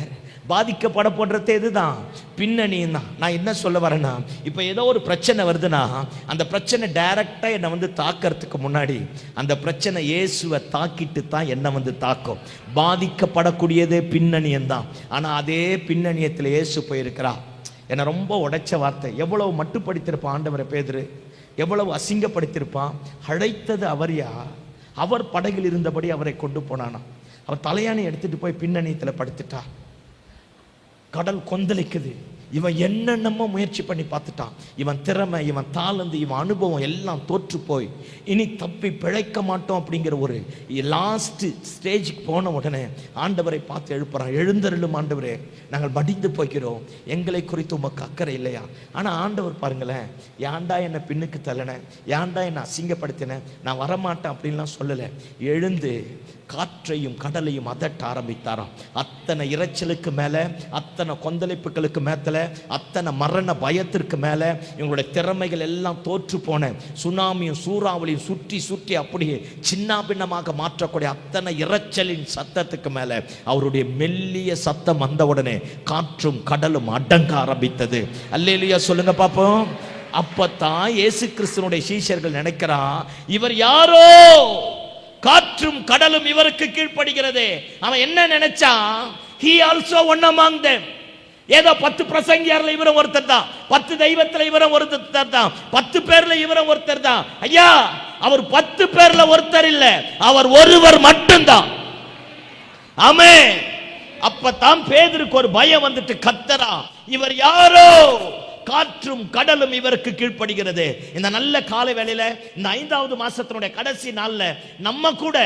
பாதிக்கப்பட போடுறது எதுதான்? பின்னணியும் தான். நான் என்ன சொல்ல வரேன்னா, இப்போ ஏதோ ஒரு பிரச்சனை வருதுன்னா அந்த பிரச்சனை டைரக்டா என்னை வந்து தாக்கிறதுக்கு முன்னாடி அந்த பிரச்சனை இயேசுவை தாக்கிட்டு தான் என்னை வந்து தாக்கும். பாதிக்கப்படக்கூடியதே பின்னணியம் தான். ஆனால் அதே பின்னணியத்தில் இயேசு போயிருக்கிறா. என்னை ரொம்ப உடைச்ச வார்த்தை. எவ்வளவு மட்டுப்படுத்தியிருப்பான் ஆண்டவரை பேதுரு, எவ்வளவு அசிங்கப்படுத்தியிருப்பான். அழைத்தது அவரையா? அவர் படகில் இருந்தபடி அவரை கொண்டு போனானா? அவர் தலையாணி எடுத்துட்டு போய் பின்னணியத்தில் படுத்துட்டார். கடல் கொந்தளிக்குது. இவன் என்னென்னமோ முயற்சி பண்ணி பார்த்துட்டான். இவன் திறமை, இவன் தாளந்து, இவன் அனுபவம் எல்லாம் தோற்று போய் இனி தப்பி பிழைக்க மாட்டோம் அப்படிங்கிற ஒரு லாஸ்ட் ஸ்டேஜுக்கு போன உடனே ஆண்டவரை பார்த்து எழுப்புறான். எழுந்தருளும் ஆண்டவரே, நாங்கள் மடிந்து போகிறோம், எங்களை குறித்து உமக்கு அக்கறை இல்லையா? ஆனால் ஆண்டவர் பாருங்களேன், ஏன்டா என்னை பின்னுக்கு தள்ளன, ஏன்டா என்னை அசிங்கப்படுத்தின, நான் வரமாட்டேன் அப்படின்லாம் சொல்லலை. எழுந்து காற்றையும் கடலையும் அதட்ட ஆரம்பித்தாராம். அத்தனை இறைச்சலுக்கு மேலே, அத்தனை கொந்தளிப்புகளுக்கு மேலே, அத்தனை மரண பயத்திற்கு மேலே இவங்களுடைய திறமைகள் எல்லாம் தோற்று போன சுனாமியும் சூறாவளியும் சுற்றி சுற்றி அப்படியே சின்ன பின்னமாக மாற்றக்கூடிய அத்தனை இறைச்சலின் சத்தத்துக்கு மேலே அவருடைய மெல்லிய சத்தம் வந்த உடனே காற்றும் கடலும் அடங்க ஆரம்பித்தது. அல்லேலூயா சொல்லுங்க பாப்போம். அப்பத்தான் இயேசு கிறிஸ்துனுடைய சீஷர்கள் நினைக்கிறான், இவர் யாரோ, காற்றும் கடலும் இவருக்கு கீழ்ப்படுகிறது. அவன் என்ன நினைச்சான்? he also one among them. ஏதோ 10 பிரசங்கியார்ல இவரும் ஒருத்தர் தான், 10 தெய்வத்துல இவரும் ஒருத்தர் தான், 10 பேர்ல இவரும் ஒருத்தர் தான். ஐயா, அவர் 10 பேர்ல ஒருத்தர் இல்ல, அவர் ஒருவர் மட்டும்தான். ஆமென். அப்பதான் பேதுருக்கு ஒரு பயம் வந்துட்டு கத்தரா, இவர் யாரோ, காற்றும் கடலும் இவருக்கு கீழ்ப்படுகிறது. இந்த நல்ல காலை வேளையில, இந்த 5வது மாசத்தினுடைய கடைசி நாள்ல நம்ம கூட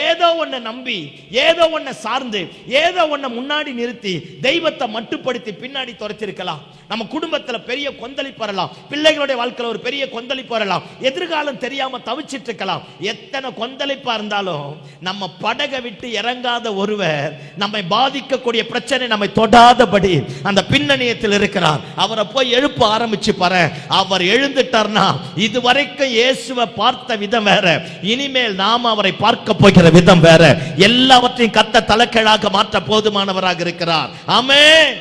ஏதோ ஒன்ன நம்பி, ஏதோ ஒன்ன சார்ந்து, ஏதோ ஒன்ன முன்னாடி நிறுத்தி தெய்வத்தை மட்டுப்படுத்தி பின்னாடி துரத்திருக்கலாம். நம்ம குடும்பத்துல பெரிய கொந்தளிப்பு வரலாம், பிள்ளைகளுடைய வாழ்க்கையில ஒரு பெரிய கொந்தளிப்பு வரலாம், எதிர்காலம் தெரியாம தவிச்சிட்டு இருக்கலாம். எத்தனை கொந்தளிப்பா இருந்தாலும் நம்ம படகை விட்டு இறங்காத ஒருவர் நம்மை பாதிக்கக்கூடிய பிரச்சனை நம்மை தொடாதபடி அந்த பின்னணியத்தில் இருக்கிறார். அவரை போய் எழுப்ப ஆரம்பிச்சு பாரு. அவர் எழுந்துட்டார்னா இதுவரைக்கும் இயேசுவை பார்த்த விதம் வேற, இனிமேல் நாம் அவரை பார்க்க போகிற விதம் வேற. எல்லாவற்றையும் கத்த தலைக்கீழாக மாற்ற போதுமானவராக இருக்கிறார். ஆமென்,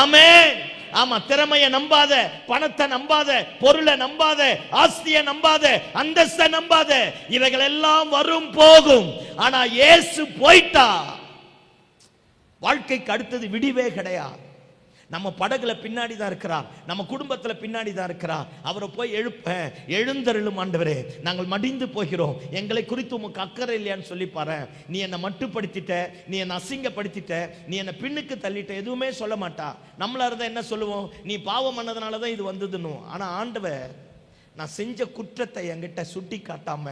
ஆமென். ஆமா, திறமையை நம்பாத, பணத்தை நம்பாத, பொருளை நம்பாத, ஆஸ்தியை நம்பாத, அந்தஸ்தை நம்பாத. இவைகள் எல்லாம் வரும் போகும். ஆனா இயேசு போயிட்டா வாழ்க்கைக்கு அடுத்தது விடிவே கிடையாது. நம்ம படகுல பின்னாடி தான் இருக்கிறார், நம்ம குடும்பத்துல பின்னாடி தான் இருக்கிறார். அவரை போய் எழுந்தருளும் ஆண்டவரே, நாங்கள் மடிந்து போகிறோம், எங்களை குறித்து உமக்கு அக்கறை இல்லையான்னு சொல்லி பாரு. நீ என்னை மட்டுப்படுத்திட்ட, நீ என்னை அசிங்கப்படுத்திட்ட, நீ என்னை பின்னுக்கு தள்ளிட்ட, எதுவுமே சொல்ல மாட்டா. நம்மளா இருந்தா என்ன சொல்லுவோம்? நீ பாவம் பண்ணதுனாலதான் இது வந்ததுன்னு. ஆனா ஆண்டவர் நான் செஞ்ச குற்றத்தை என்கிட்ட சுட்டி காட்டாம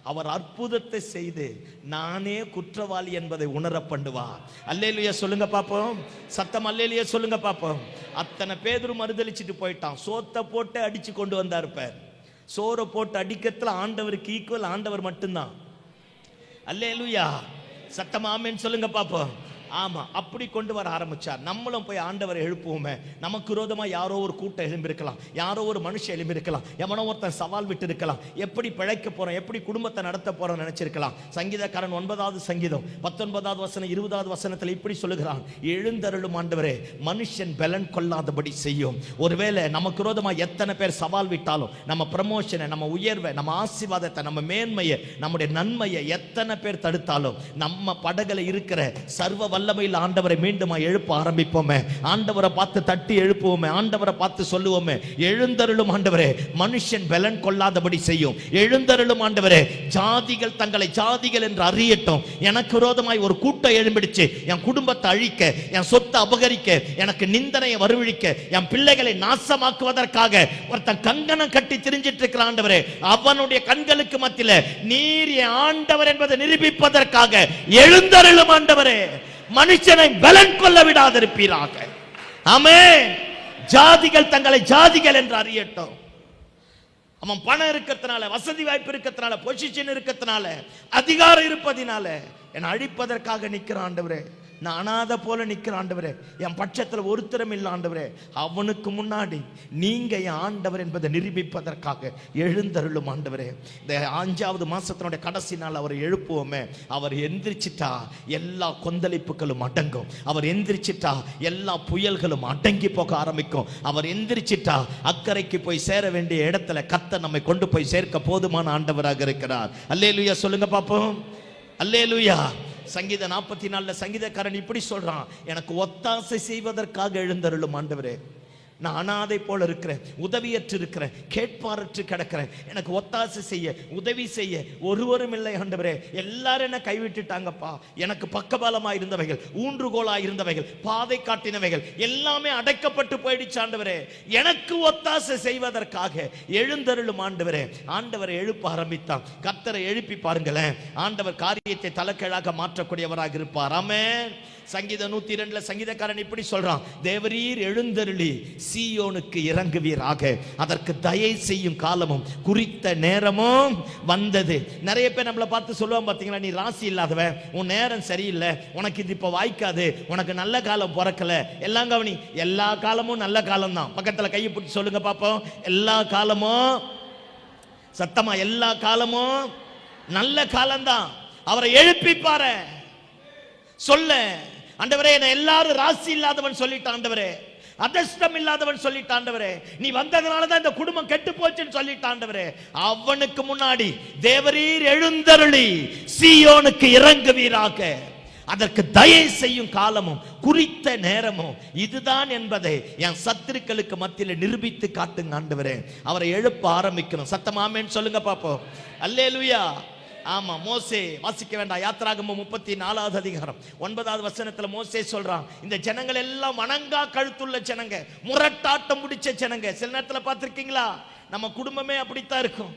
அவர் அற்புதத்தை செய்து நானே குற்றவாளி என்பதை உணர பண்ணுவார். அல்லேலூயா சொல்லுங்க பாப்போம். சத்தம் அல்லேலூயா சொல்லுங்க பாப்போம். அத்தனை பேதுரு மறுதளிச்சுட்டு போயிட்டான். சோத்தை போட்டு அடிச்சு கொண்டு வந்தா இருப்பார். சோரை போட்டு அடிக்கிறதுல ஆண்டவருக்கு ஈக்குவல் ஆண்டவர் மட்டும்தான். அல்லேலூயா. சத்தம் ஆமென் சொல்லுங்க பாப்போம். ஆமா, அப்படி கொண்டு வர ஆரம்பிச்சார். நம்மளும் போய் ஆண்டவரை எழுப்புவோமே. நமக்கு விரோதமா யாரோ ஒரு கூட்டம் எழும்பியிருக்கலாம், யாரோ ஒரு மனுஷன் எழும்பியிருக்கலாம், எவனோ ஒருத்தன் சவால் விட்டு இருக்கலாம். எப்படி பிழைக்க போறோம், எப்படி குடும்பத்தை நடத்த போறோம் நினைச்சிருக்கலாம். சங்கீதக்காரன் 9வது சங்கீதம் 19வது வசனம் 20வது வசனத்தில் இப்படி சொல்லுகிறான், எழுந்தருளும் ஆண்டவரே மனுஷன் பலன் கொள்ளாதபடி செய்யும். ஒருவேளை நமக்கு விரோதமா எத்தனை பேர் சவால் விட்டாலும், நம்ம ப்ரமோஷனை, நம்ம உயர்வை, நம்ம ஆசீர்வாதத்தை, நம்ம மேன்மையை, நம்முடைய நன்மையை எத்தனை பேர் தடுத்தாலும், நம்ம படகுல இருக்கிற சர்வ வல்லமையில் ஆண்டவரை மீண்டும் எழுப்ப ஆரம்பிப்போமே. ஆண்டவரை பார்த்து தட்டி எழுப்புவோமே. ஆண்டவரை பார்த்து சொல்லுவோமே, எழுந்தருளும் ஆண்டவரே மனுஷன் பலன் கொள்ளாதபடி செய்யும். எழுந்தருளும் ஆண்டவரே ஜாதிகள் தங்களை ஜாதிகள் என்று அறியட்டும். எனக்கு விரோதமாய் ஒரு கூட்டம் எழும்பிடுச்சு, என் குடும்பத்தை அழிக்க, என் சொத்தை அபகரிக்க, எனக்கு நிந்தனையை வருவிழிக்க, என் பிள்ளைகளை நாசமாக்குவதற்காக ஒருத்தன் கங்கணம் கட்டி திரிஞ்சிட்டு இருக்கிற ஆண்டவரே, அவனுடைய கண்களுக்கு மத்தியில நீர் என் ஆண்டவர் என்பதை நிரூபிப்பதற்காக எழுந்தருளும் ஆண்டவரே, மனுஷனை பலன் கொள்ள விடாதிருப்பீராக. ஆமென். ஜாதிகள் தங்களை ஜாதிகள் என்று அறியட்டும். அவன் பணம் இருக்கிறதுனால, வசதி வாய்ப்பு இருக்கிறதுனால, பொசிஷன் இருக்கிறதுனால, அதிகாரம் இருப்பதினால என்னை அழிப்பதற்காக நிற்கிற ஆண்டவரே, நான் அனாதை போல நிற்கிற ஆண்டவரே, என் பட்சத்தில் ஒருத்தரும் இல்லை ஆண்டவரே, அவனுக்கு முன்னாடி நீங்க என் ஆண்டவர் என்பதை நிரூபிப்பதற்காக எழுந்தருளும் ஆண்டவரே. இந்த 5வது மாசத்தினுடைய கடைசி நாள் அவரை எழுப்புவோமே. அவர் எந்திரிச்சிட்டா எல்லா கொந்தளிப்புகளும் அடங்கும். அவர் எந்திரிச்சிட்டா எல்லா புயல்களும் அடங்கி போக ஆரம்பிக்கும். அவர் எந்திரிச்சிட்டா அக்கறைக்கு போய் சேர வேண்டிய இடத்துல கர்த்தர் நம்மை கொண்டு போய் சேர்க்க போதுமான ஆண்டவராக இருக்கிறார். அல்லேலூயா சொல்லுங்க பாப்போம். அல்லேலூயா. சங்கீதம் 44 சங்கீதக்காரன் இப்படி சொல்றான், எனக்கு ஒத்தாசை செய்வதற்காக எழுந்தருளும் ஆண்டவரே, நான் அனாதை போல இருக்கிறேன், உதவியற்று இருக்கிறேன், கேட்பாரற்று கிடக்கிறேன், எனக்கு ஒத்தாசை செய்ய, உதவி செய்ய ஒருவரும் இல்லை ஆண்டவரே. எல்லாரும் என்ன கைவிட்டுட்டாங்கப்பா. எனக்கு பக்கபலமா இருந்தவைகள், ஊன்றுகோலா இருந்தவைகள், பாதை காட்டினவைகள் எல்லாமே அடைக்கப்பட்டு போயிடுச்சு ஆண்டவரே. எனக்கு ஒத்தாசை செய்வதற்காக எழுந்தருளும் ஆண்டவரே. ஆண்டவரை எழுப்ப ஆரம்பித்தான். கர்த்தரை எழுப்பி பாருங்களேன், ஆண்டவர் காரியத்தை தலைக்கீழாக மாற்றக்கூடியவராக இருப்பார். ஆமென். சங்கீதம் 102 சங்கீதக்காரன் இப்படி சொல்றான், தேவரீர் எழுந்தருளி சீயோனுக்கு இறங்குவீராக, அதற்கு தயை செய்யும் காலமும் குறித்த நேரமும் வந்தது. நிறைய பேர் நம்மளை பார்த்து சொல்லுவாங்க பார்த்தீங்களா, நீ ராசி இல்லாதவன், உன் நேரம் சரியில்லை, உனக்கு இது இப்போ வாய்க்காது, உனக்கு நல்ல காலம் பிறக்கல. எல்லாம் கவனி, எல்லா காலமும் நல்ல காலம் தான். பக்கத்தில் கையை பிடிச்சி சொல்லுங்க பார்ப்போம், எல்லா காலமும், சத்தமா எல்லா காலமும் நல்ல காலம்தான். அவரை எழுப்பிப்பாரு, சொல்ல ஆண்டவரே, என்ன எல்லாரும் ராசி இல்லாதவன் சொல்லிட்டான் ஆண்டவரே, அதிர்ஷ்டம் இல்லாதவன் சொல்லிட்டான் ஆண்டவரே, நீ வந்ததனாலதான் இந்த குடும்பம் கெட்டு போச்சுன்னு சொல்லிட்டான் ஆண்டவரே. அவனுக்கு முன்னாடி தேவரீர் எழுந்தருளி சீயோனுக்கு இறங்குவீராக, அதற்கு தயை செய்யும் காலமும் குறித்த நேரமும் இதுதான் என்பதை என் சத்துருக்களுக்கு மத்தியில் நிரூபித்து காட்டுங்க ஆண்டவரே. அவரை எழுப்ப ஆரம்பிக்கணும். சத்தமாமேன்னு சொல்லுங்க பாப்போம். அல்லேலூயா. ஆமா, மோசே வாசிக்க வேண்டாம். யாத்திராகமம் 34வது அதிகாரம் 9வது வசனத்துல மோசே சொல்றான், இந்த ஜனங்கள் எல்லாம் வணங்கா கழுத்துள்ள ஜனங்க, முரட்டாட்டம் முடிச்ச ஜனங்க. சில நேரத்துல பார்த்திருக்கீங்களா, நம்ம குடும்பமே அப்படித்தான் இருக்கும்.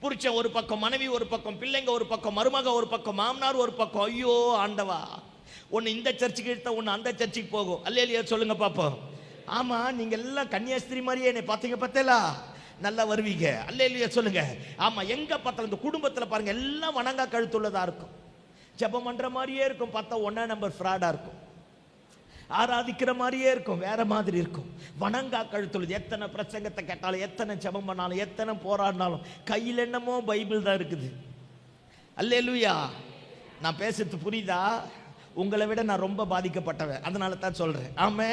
புருஷன் ஒரு பக்கம், மனைவி ஒரு பக்கம், பிள்ளைங்க ஒரு பக்கம், மருமக ஒரு பக்கம், மாமனார் ஒரு பக்கம். ஐயோ ஆண்டவா, ஒன்னு இந்த சர்ச்சுக்கு எடுத்தா ஒன்னு அந்த சர்ச்சுக்கு போகும். அல்லேலூயா சொல்லுங்க பாப்போம். ஆமா, நீங்க எல்லாம் கன்னியாஸ்திரி மாதிரியே என்னை பார்த்தீங்க பார்த்தேலா, நல்லா வருவீங்க. அல்லேலூயா சொல்லுங்க. ஆமா, எங்க பார்த்தாலும் இந்த குடும்பத்துல பாருங்க, எல்லாம் வணங்கா கழுத்துள்ளதா இருக்கும், ஜெபம் பண்ற மாதிரியே இருக்கும், பார்த்தா 1 நம்பர் ஃப்ராடா இருக்கும், ஆராதிக்கிற மாதிரியே இருக்கும், வேற மாதிரி இருக்கும், வணங்கா கழுத்துள்ளது. எத்தனை பிரசங்கத்தை கேட்டாலும், எத்தனை ஜெபம் பண்ணாலும், எத்தனை போராடினாலும் கையில் என்னமோ பைபிள் தான் இருக்குது. அல்லேலூயா. நான் பேசுறது புரியுதா? உங்களை விட நான் ரொம்ப பாதிக்கப்பட்டவன், அதனால தான் சொல்றேன். ஆமே.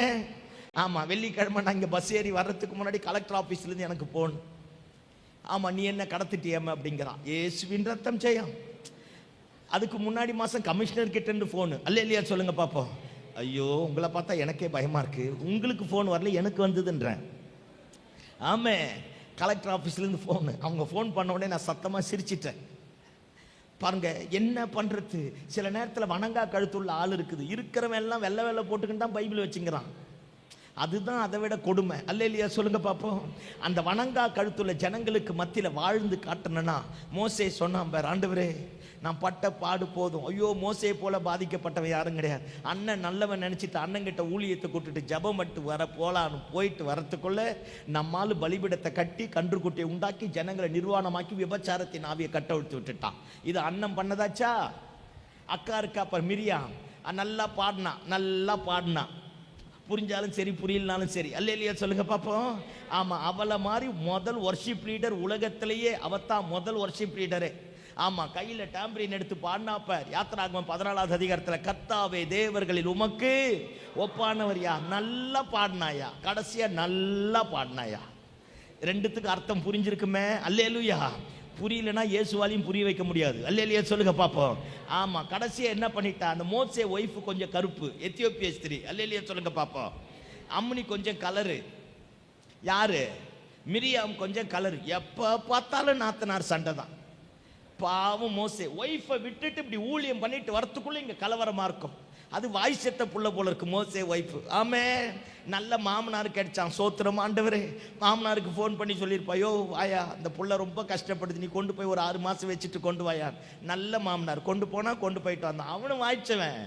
ஆமா, வெள்ளிக்கிழமை நான் இங்கே பஸ் ஏறி வர்றதுக்கு முன்னாடி கலெக்டர் ஆஃபீஸ்லேருந்து எனக்கு போகணும். ஆமா, நீ என்ன கடத்திட்டியம்மா அப்படிங்கிறான். இயேசுவின் ரத்தம் ஜெயம். அதுக்கு முன்னாடி மாதம் கமிஷனர் கிட்டேருந்து ஃபோனு. அல்லேலூயா சொல்லுங்க பாப்போம். ஐயோ, உங்களை பார்த்தா எனக்கே பயமா இருக்கு, உங்களுக்கு ஃபோன் வரல, எனக்கு வந்ததுன்றேன். ஆமே, கலெக்டர் ஆஃபீஸ்லேருந்து ஃபோனு. அவங்க ஃபோன் பண்ண உடனே நான் சத்தமாக சிரிச்சிட்டேன். பாருங்க என்ன பண்றது. சில நேரத்தில் வணங்கா கழுத்துள்ள ஆள் இருக்குது, இருக்கிறவன் எல்லாம் வெள்ளை வெள்ளை போட்டுக்கிட்டு தான் பைபிள் வச்சுங்கிறான். அதுதான் அதை விட கொடுமை. அல்லேலூயா சொல்லுங்க பாப்போம். அந்த வணங்கா கழுத்துள்ள ஜனங்களுக்கு மத்தியில் வாழ்ந்து காட்டணும்னா மோசே சொன்னான் பார், ஆண்டவரே நான் பட்ட பாடு போதும். ஐயோ, மோசே போல பாதிக்கப்பட்டவன் யாரும் கிடையாது. அண்ணன் நல்லவன் நினைச்சிட்டு அண்ணங்கிட்ட ஊழியத்தை கூட்டுட்டு ஜபம் மட்டும் போலான்னு போயிட்டு வரத்துக்குள்ள நம்மால் பலிபீடத்தை கட்டி கன்றுக்குட்டியை உண்டாக்கி ஜனங்களை நிர்வாணமாக்கி விபச்சாரத்தின் ஆவியை கட்ட விட்டு விட்டுட்டான். இது அண்ணன் பண்ணதாச்சா? அக்கா இருக்கா பார், மிரியாம், நல்லா பாடினா புரிஞ்சாலும் சரி புரியலனாலும் சரி. அல்லேலூயா சொல்லுங்க பாப்போம். ஆமா, அவளை மாதிரி முதல் வர்ஷிப் லீடர் உலகத்திலேயே அவத்தான் முதல் வர்ஷிப் லீடரே. ஆமா, கையில டாம்பரின் எடுத்து பாடினாப்ப யாத்திராகமம் 14வது அதிகாரத்தில் கர்த்தாவே தேவர்களில் உமக்கு ஒப்பானவர் யா. நல்லா பாடினாயா, கடைசியா நல்லா பாடினாயா. ரெண்டுத்துக்கு அர்த்தம் புரிஞ்சிருக்குமே. அல்லேலூயா. புரியலனா இயேசுவாலையும் புரிய வைக்க முடியாது. அல்லேலூயா சொல்லுங்க பாப்போம். ஆமா, கடைசியா என்ன பண்ணிட்டா, அந்த மோசே ஒய்ஃப் கொஞ்சம் கருப்பு, எத்தியோப்பிய ஸ்திரீ. அல்லேலூயா சொல்லுங்க பாப்போம். அம்னி கொஞ்சம் கலரு, யாரு? மிரியாம் கொஞ்சம் கலரு. எப்ப பார்த்தாலும் நாத்தனார் சண்டை தான். பாவம் மோசே ஒய்ஃபை விட்டுட்டு இப்படி ஊழியம் பண்ணிட்டு வரத்துக்குள்ள இங்க கலவரமா இருக்கும். அது வாய் செத்த புள்ள போல இருக்கு மோசே ஒய்ஃப். ஆமே, நல்ல மாமனார் கிடைச்சான். சோத்திரம் ஆண்டவரே. மாமனாருக்கு ஃபோன் பண்ணி சொல்லியிருப்பாயோ, வாயா அந்த புள்ள ரொம்ப கஷ்டப்படுது, நீ கொண்டு போய் ஒரு 6 மாதம் வச்சுட்டு கொண்டு வாயா. நல்ல மாமனார் கொண்டு போனா கொண்டு போயிட்டு வந்தான். அவனும் வாய்ச்சவன்.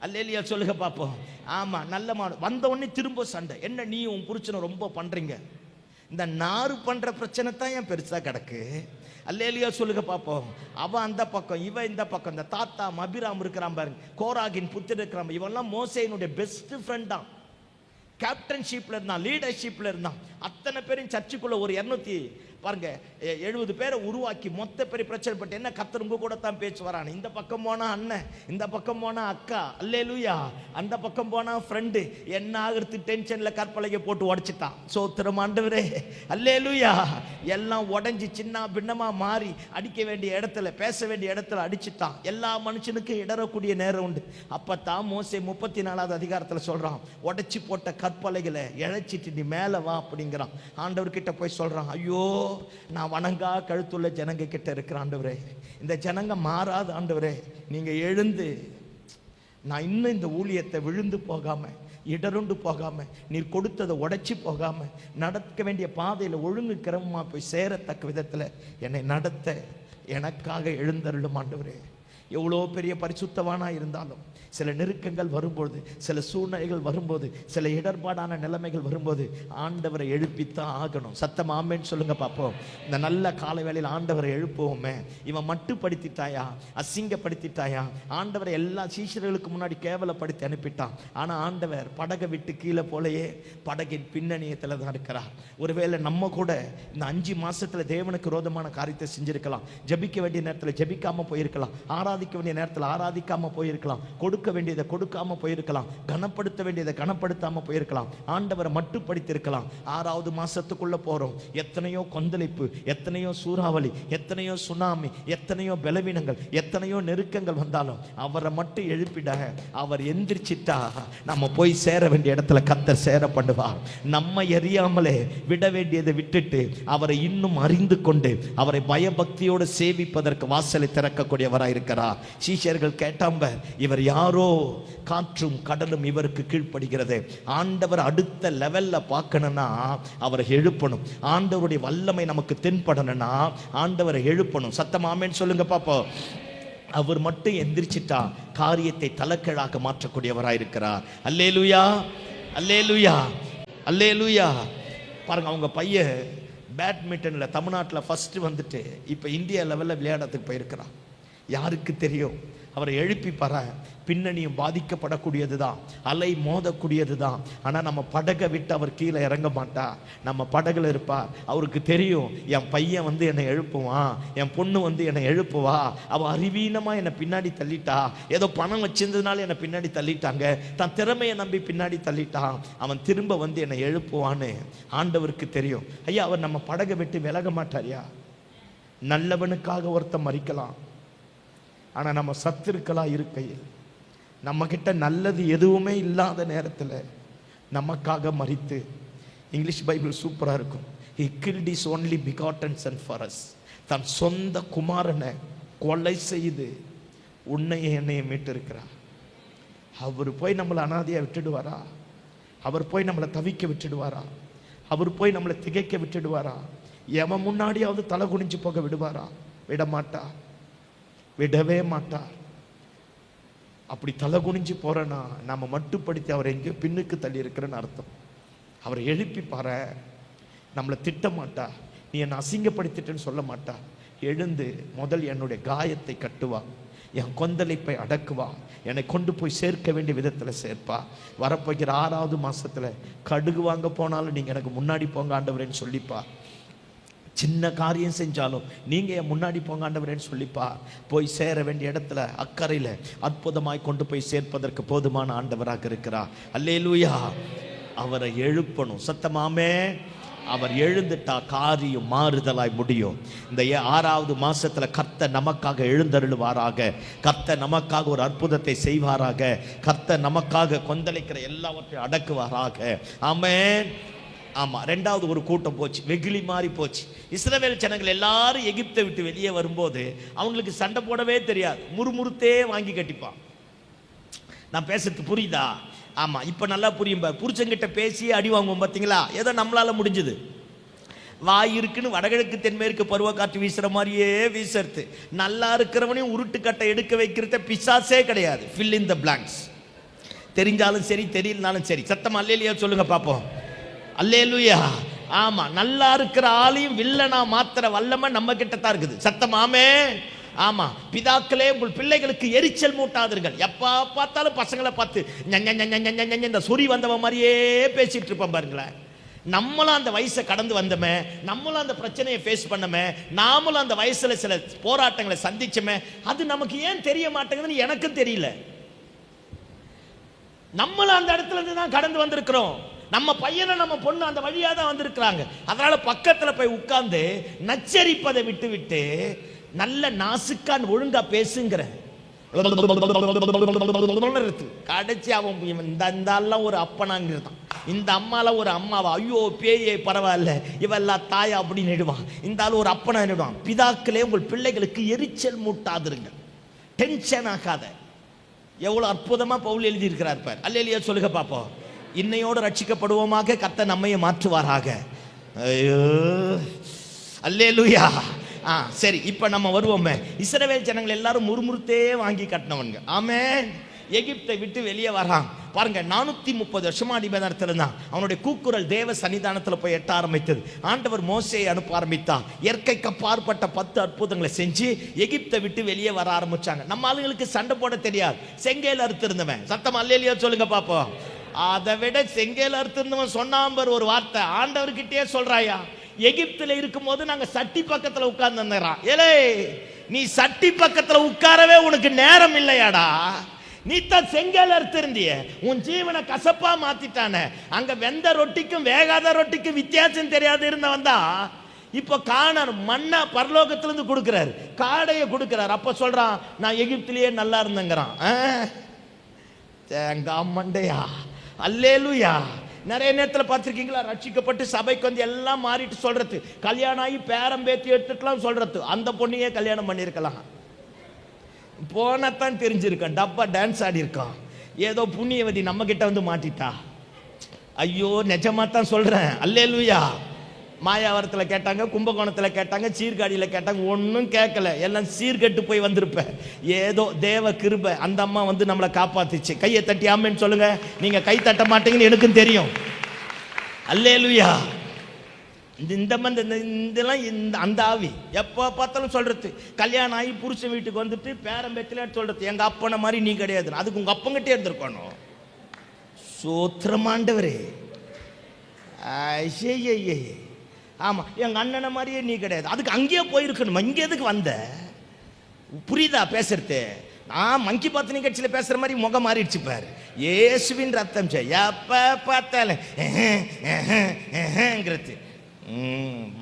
அல்லேலூயா சொல்லுங்க பார்ப்போம். ஆமா, நல்ல வந்த உடனே திரும்ப சண்டை. என்ன நீ உன் புருஷனை ரொம்ப பண்றீங்க? இந்த நாறு பண்ற பிரச்சனை தான் ஏன் பெருசா கிடக்கு. அல்லேலூயா சொல்லுங்க பார்ப்போம். அவ அந்த பக்கம், இவ இந்த பக்கம். இந்த தாத்தா அபிராம் இருக்கிறான் பாருங்க, கோராகின் புத்திர இருக்கிறான். இவெல்லாம் மோசேயினுடைய பெஸ்ட் ஃப்ரெண்ட் தான். கேப்டன்ஷிப்ல இருந்தான், லீடர்ஷிப்ல இருந்தான். அத்தனை பேரும் சர்ச்சுக்குள்ள ஒரு 270 பேரை உருவாக்கி மொத்த பெரிய பிரச்சனை பட்டு என்ன கர்த்தர் உங்க கூட தான் பேச்சு வரானு. இந்த பக்கம் போனா அண்ணன், இந்த பக்கம் போனா அக்கா. அல்லேலூயா. அந்த பக்கம் போனா ஃப்ரெண்டு. என்ன ஆகுறது டென்ஷன்ல கற்பலகை போட்டு உடைச்சிட்டான். சோத்திரம் ஆண்டவரே. அல்லேலூயா. எல்லாம் உடைஞ்சி சின்ன பின்னமா மாறி அடிக்க வேண்டிய இடத்துல, பேச வேண்டிய இடத்துல அடிச்சுட்டான். எல்லா மனுஷனுக்கும் இடறக்கூடிய நேரம் உண்டு. அப்பத்தான் மோசே 34வது அதிகாரத்தில் சொல்றான், உடைச்சி போட்ட கற்பலைகளை இழைச்சிட்டு நீ மேல வா அப்படிங்கிறான். ஆண்டவர்கிட்ட போய் சொல்றான், ஐயோ நான் வணங்கா கழுத்துள்ள ஜனங்க கிட்ட இருக்கிற ஆண்டவரே, இந்த ஜனங்க மாறாத ஆண்டவரே, நீங்க எழுந்து நான் இன்னும் இந்த ஊழியத்தை விழுந்து போகாம, இடருண்டு போகாம, நீர் கொடுத்ததை உடைச்சி போகாம, நடக்க வேண்டிய பாதையில் ஒழுங்கு கிரமமா போய் சேரத்தக்க விதத்தில் என்னை நடத்த எனக்காக எழுந்தருளும் ஆண்டவரே. எவ்வளோ பெரிய பரிசுத்தவானா இருந்தாலும் சில நெருக்கங்கள் வரும்போது, சில சூழ்நிலைகள் வரும்போது, சில இடர்பாடான நிலைமைகள் வரும்போது ஆண்டவரை எழுப்பித்தான் ஆகணும். சத்தம் ஆமேன்னு சொல்லுங்க பார்ப்போம். இந்த நல்ல காலை வேளையில் ஆண்டவரை எழுப்புவோமே. இவன் மட்டுப்படுத்திட்டாயா, அசிங்கப்படுத்திட்டாயா, ஆண்டவரை எல்லா சீஷர்களுக்கு முன்னாடி கேவலப்படுத்தி அனுப்பிட்டான். ஆனால் ஆண்டவர் படகை விட்டு கீழே போலையே படகின் பின்னணியத்தில் தான் இருக்கிறார். ஒருவேளை நம்ம கூட இந்த 5 மாசத்துல தேவனுக்கு விரோதமான காரியத்தை செஞ்சிருக்கலாம். ஜபிக்க வேண்டிய நேரத்தில் ஜபிக்காம போயிருக்கலாம். ஆராதிக்க வேண்டிய நேரத்தில் ஆராதிக்காம போயிருக்கலாம். கொடுக்க வேண்டியதை கொடுக்காம போயிருக்கலாம். கனப்படுத்த வேண்டியதை கனப்படுத்தாம போயிருக்கலாம். ஆண்டவரை மட்டுப்படுத்தியிருக்கலாம். 6வது மாசத்துக்குள்ள போறோம். எத்தனையோ கொந்தளிப்பு, எத்தனையோ சூறாவளி, எத்தனையோ சுனாமி, எத்தனையோ பலவீனங்கள், எத்தனையோ நெருக்கங்கள் வந்தாலும் அவரை மட்டும் எழுப்பிட, அவர் எந்திரிச்சிட்டா நம்ம போய் சேர வேண்டிய இடத்துல கர்த்தர் சேர பண்ணுவார். நம்ம எரியாமலே விட வேண்டியதை விட்டுட்டு அவரை இன்னும் அறிந்து கொண்டு அவரை பயபக்தியோடு சேவிப்பதற்கு வாசலை திறக்கக்கூடியவராக இருக்கிறார். சீஷர்கள் கேட்டாம்ப, இவர் யாரோ, காற்றும் கடலும் இவருக்கு கீழ்ப்படுகிறது. ஆண்டவர் அடுத்த லெவல்ல பார்க்கணும்னா அவரை எழுப்பணும். ஆண்டவருடைய வல்லமை நமக்கு தென்படணும்னா ஆண்டவரை எழுப்பணும். சத்தமாமேன்னு சொல்லுங்க பாப்போம். அவர் மட்டும் எந்திரிச்சிட்டா காரியத்தை தலைக்கீழாக மாற்றக்கூடியவராக இருக்கிறார். அல்லேலூயா, அல்லேலூயா, அல்லேலூயா. பாருங்க, அவங்க பையன் பேட்மிண்டனில் தமிழ்நாட்டில் ஃபர்ஸ்ட் வந்துட்டு இப்போ இந்தியா லெவலில் விளையாடத்துக்கு போயிருக்கிறான். யாருக்கு தெரியும்? அவரை எழுப்பி பார. பின்னணியும் பாதிக்கப்படக்கூடியது தான், அலை மோதக்கூடியது தான். ஆனால் நம்ம படகை விட்டு அவர் கீழே இறங்க மாட்டார். நம்ம படகுல இருப்பார். அவருக்கு தெரியும், என் பையன் வந்து என்னை எழுப்புவான், என் பொண்ணு வந்து என்னை எழுப்புவா. அவள் அறிவீனமாக என்னை பின்னாடி தள்ளிட்டா, ஏதோ பணம் வச்சிருந்ததுனால என்னை பின்னாடி தள்ளிட்டாங்க, தன் திறமையை நம்பி பின்னாடி தள்ளிட்டான், அவன் திரும்ப வந்து என்னை எழுப்புவான்னு ஆண்டவருக்கு தெரியும். ஐயா, அவர் நம்ம படகை விட்டு விலக மாட்டாரியா? நல்லவனுக்காக ஒருத்தன் மறிக்கலாம், ஆனால் நம்ம சத்துருக்களா இருக்கையில், நம்ம கிட்ட நல்லது எதுவுமே இல்லாத நேரத்தில் நமக்காக மரித்து, இங்கிலீஷ் பைபிள் சூப்பராக இருக்கும், he killed his only begotten son for us. தன் சொந்த குமாரனை கொலை செய்து உன்னையும் என்னையும் மீட்டிருக்கிறார். அவர் போய் நம்மளை அனாதையாக விட்டுடுவாரா? அவர் போய் நம்மளை தவிக்க விட்டுடுவாரா? அவர் போய் நம்மளை திகைக்க விட்டுடுவாரா? எவன் முன்னாடியாவது தலை குனிஞ்சு போக விடுவாரா? விட மாட்டார், விடவே மாட்டார். அப்படி தலை குனிஞ்சு போறேன்னா நம்ம மட்டுப்படுத்தி அவரை எங்கேயோ பின்னுக்கு தள்ளி இருக்கிறன்னு அர்த்தம். அவரை எழுப்பி பாரு. நம்மளை திட்ட மாட்டா, நீ என்னை அசிங்கப்படுத்திட்டேன்னு சொல்ல மாட்டா. எழுந்து முதல் என்னுடைய காயத்தை கட்டுவா, என் கொந்தளிப்பை அடக்குவா, என்னை கொண்டு போய் சேர்க்க வேண்டிய விதத்தில் சேர்ப்பா. வரப்போகிற 6வது மாதத்தில் கடுகு வாங்க போனாலும் நீங்கள் எனக்கு முன்னாடி போங்க ஆண்டவரேன்னு சொல்லிப்பா. சின்ன காரியம் செஞ்சாலும் நீங்கள் என் முன்னாடி போங்க ஆண்டவரேன்னு சொல்லிப்பா. போய் சேர வேண்டிய இடத்துல அக்கறையில் அற்புதமாய் கொண்டு போய் சேர்ப்பதற்கு போதுமான ஆண்டவராக இருக்கிறார். அல்லேலூயா. அவரை எழுப்பணும். சத்தமாமே. அவர் எழுந்துட்டா காரியம் மாறுதலாய் முடியும். இந்த 6வது மாசத்துல கர்த்தர் நமக்காக எழுந்தருளுவாராக. கர்த்தர் நமக்காக ஒரு அற்புதத்தை செய்வாராக. கர்த்தர் நமக்காக கொந்தளிக்கிற எல்லாவற்றையும் அடக்குவாராக. ஆமென். ஆமா, 2வது ஒரு கூட்டம் போச்சு, வெகுளி மாறி போச்சு. இஸ்ரவேல் ஜனங்கள் எல்லாரும் எகிப்தை விட்டு வெளியே வரும்போது அவங்களுக்கு சண்டை போடவே தெரியாது. முறுமுறுத்தே வாங்கி கட்டிப்பான். நான் பேசுறது புரியுதா? ஆமா, இப்ப நல்லா புரியும். புருஷங்கிட்ட பேசி அடி வாங்குவோம் பார்த்தீங்களா? ஏதோ நம்மளால முடிஞ்சது. வாய் இருக்குன்னு வடகிழக்கு தென்மேற்கு பருவக்காற்று வீசுற மாதிரியே வீசுறது. நல்லா இருக்கிறவனையும் உருட்டுக்கட்டை எடுக்க வைக்கிறத பிசாசே கிடையாது. Fill in the blanks. தெரிஞ்சாலும் சரி தெரியலனாலும் சரி. சத்தம் அல்லேலூயா சொல்லுங்க பாப்போம். அல்லேலூயா. ஆமா, நல்லா இருக்கிற ஆளையும் வில்லனா மாத்திர வல்லமை நம்ம கிட்ட தான் இருக்குது. சத்தம் ஆமென். ஆமா, பிதாக்களே உங்கள் பிள்ளைகளுக்கு எரிச்சல் மூட்டாதீர்கள். எப்ப பார்த்தாலும் பசங்களை பார்த்து இந்த சொறி வந்தவன் மாதிரியே பேசிட்டு இருப்போம் பாருங்களேன். நம்மளும் அந்த வயசை கடந்து வந்தோமே, நம்மளும் அந்த பிரச்சனையை ஃபேஸ் பண்ணமே, நாமளும் அந்த வயசுல சில போராட்டங்களை சந்திச்சோமே. அது நமக்கு ஏன் தெரிய மாட்டேங்குதுன்னு எனக்கும் தெரியல. நம்மளும் அந்த இடத்துல இருந்து தான் கடந்து வந்திருக்கிறோம். நம்ம பையனை நம்ம பொண்ணு அந்த வழியா தான் வந்திருக்கிறாங்க. அதனால பக்கத்துல போய் உட்கார்ந்து நச்சரிப்பதை விட்டு விட்டு நல்ல நாசுக்கான் ஒழுங்கா பேசுங்கிற கடைச்சி அவன் இந்த ஒரு அப்பனாங்கிறான். இந்த அம்மால ஒரு அம்மாவா, ஐயோ பேயே பரவாயில்ல இவெல்லாம் தாயா அப்படின்னு நிடுவான். இந்த ஆள் ஒரு அப்பனா நிடுவான். பிதாக்களே உங்கள் பிள்ளைகளுக்கு எரிச்சல் மூட்டாதிருங்க, டென்ஷன் ஆகாத. எவ்வளவு அற்புதமா பவுல் எழுதி இருக்கிறார் பார். அல்லேலூயா சொல்லுங்க பாப்போம். இன்னையோடு ரட்சிக்கப்படுவோமாக, கர்த்தர் நம்மையே மாற்றுவாராக. ஐயோ அல்லேலூயா. சரி, இப்ப நம்ம வருவோமே. இஸ்ரவேல் ஜனங்கள் எல்லாரும் முறுமுறுத்தே வாங்கி கட்டினவங்க. ஆமென். எகிப்தை விட்டு வெளியே வரான் பாருங்க. 430 வருஷமா அடிமைத்தனத்தில் இருந்தான். அவனுடைய கூக்குரல் தேவ சன்னிதானத்தில் போய் எட்ட ஆரம்பித்தது. ஆண்டவர் மோசேயை அனுப்ப ஆரம்பித்தான். இயற்கைக்கு அப்பாற்பட்ட 10 அற்புதங்களை செஞ்சு எகிப்தை விட்டு வெளியே வர ஆரம்பிச்சாங்க. நம்ம ஆளுங்களுக்கு சண்டை போட தெரியாது. செங்கேல் அறுத்து இருந்தவன். சத்தம் அல்லேலூயா சொல்லுங்க பாப்போம். அதை விட செங்கேல் அறுத்து இருந்தவன் சொன்னாம்பர் ஒரு வார்த்தை ஆண்டவர்கிட்டயே சொல்றாயா, எகிப்துல இருக்கும் போது நாங்க சட்டி பக்கத்துல உட்கார்ந்து. ஏலே, நீ சட்டி பக்கத்துல உட்காரவே உனக்கு நேரம் இல்லையாடா? நீ தான் செங்கல் அறுத்திருந்திய, உன் ஜீவனை கசப்பா மாத்திட்டானே. அங்க வெந்த ரொட்டிக்கும் வேகாத ரொட்டிக்கும் வித்தியாசம் தெரியாது இருந்தவன் தான் இப்போ காணர் மண்ணா பரலோகத்திலிருந்து கொடுக்கிறாரு, காடையை கொடுக்கிறார். அப்ப சொல்றான், நான் எகிப்திலேயே நல்லா இருந்தேங்கிறான். தேங்காய் மண்டையா. அல்லேலூயா. நிறைய நேரத்தில் பார்த்துருக்கீங்களா, ரட்சிக்கப்பட்டு சபைக்கு வந்து எல்லாம் மாறிட்டு சொல்றது, கல்யாணம் ஆகி பேரம் பேத்தி எடுத்துக்கலாம் சொல்றது. அந்த பொண்ணையே கல்யாணம் பண்ணியிருக்கலாம், போனத்தான் தெரிஞ்சிருக்கான், டப்பா டான்ஸ் ஆடி இருக்கான். ஏதோ புண்ணியவதி நம்ம கிட்ட வந்து மாட்டிட்டா. ஐயோ நிஜமா தான் சொல்றேன். அல்லேலூயா. மாயாவரத்தில் கேட்டாங்க, கும்பகோணத்தில் கேட்டாங்க, சீர்காழியில் கேட்டாங்க, ஒன்றும் கேட்கல. எல்லாம் சீர்கெட்டு போய் வந்திருப்பேன். ஏதோ தேவ கிருபை அந்த அம்மா வந்து நம்மளை காப்பாத்துச்சு. கையை தட்டி ஆமென்னு சொல்லுங்க. நீங்க கை தட்ட மாட்டீங்கன்னு எனக்கும் தெரியும். அல்லேலூயா. இதெல்லாம் அந்த ஆவி எப்போ பார்த்தாலும் சொல்றது, கல்யாணம் ஆகி புருஷன் வீட்டுக்கு வந்துட்டு பேரம்பேத்தில சொல்றது, எங்க அப்பனை மாதிரி நீ கிடையாது. அதுக்கு உங்க அப்பங்கிட்டே இருந்திருக்கணும். சோத்திரமாண்டவரே. ஆமா, எங்க அண்ணனை மாதிரியே நீ கிடையாது. அதுக்கு அங்கேயே போயிருக்கணும். இங்கே எதுக்கு வந்த? புரியுதா பேசுறது? நான் மங்கி பார்த்து நிகழ்ச்சியில் பேசுற மாதிரி முகம் மாறிடுச்சு பாரு. இயேசுவின் ரத்தம் எப்ப பார்த்தாலும்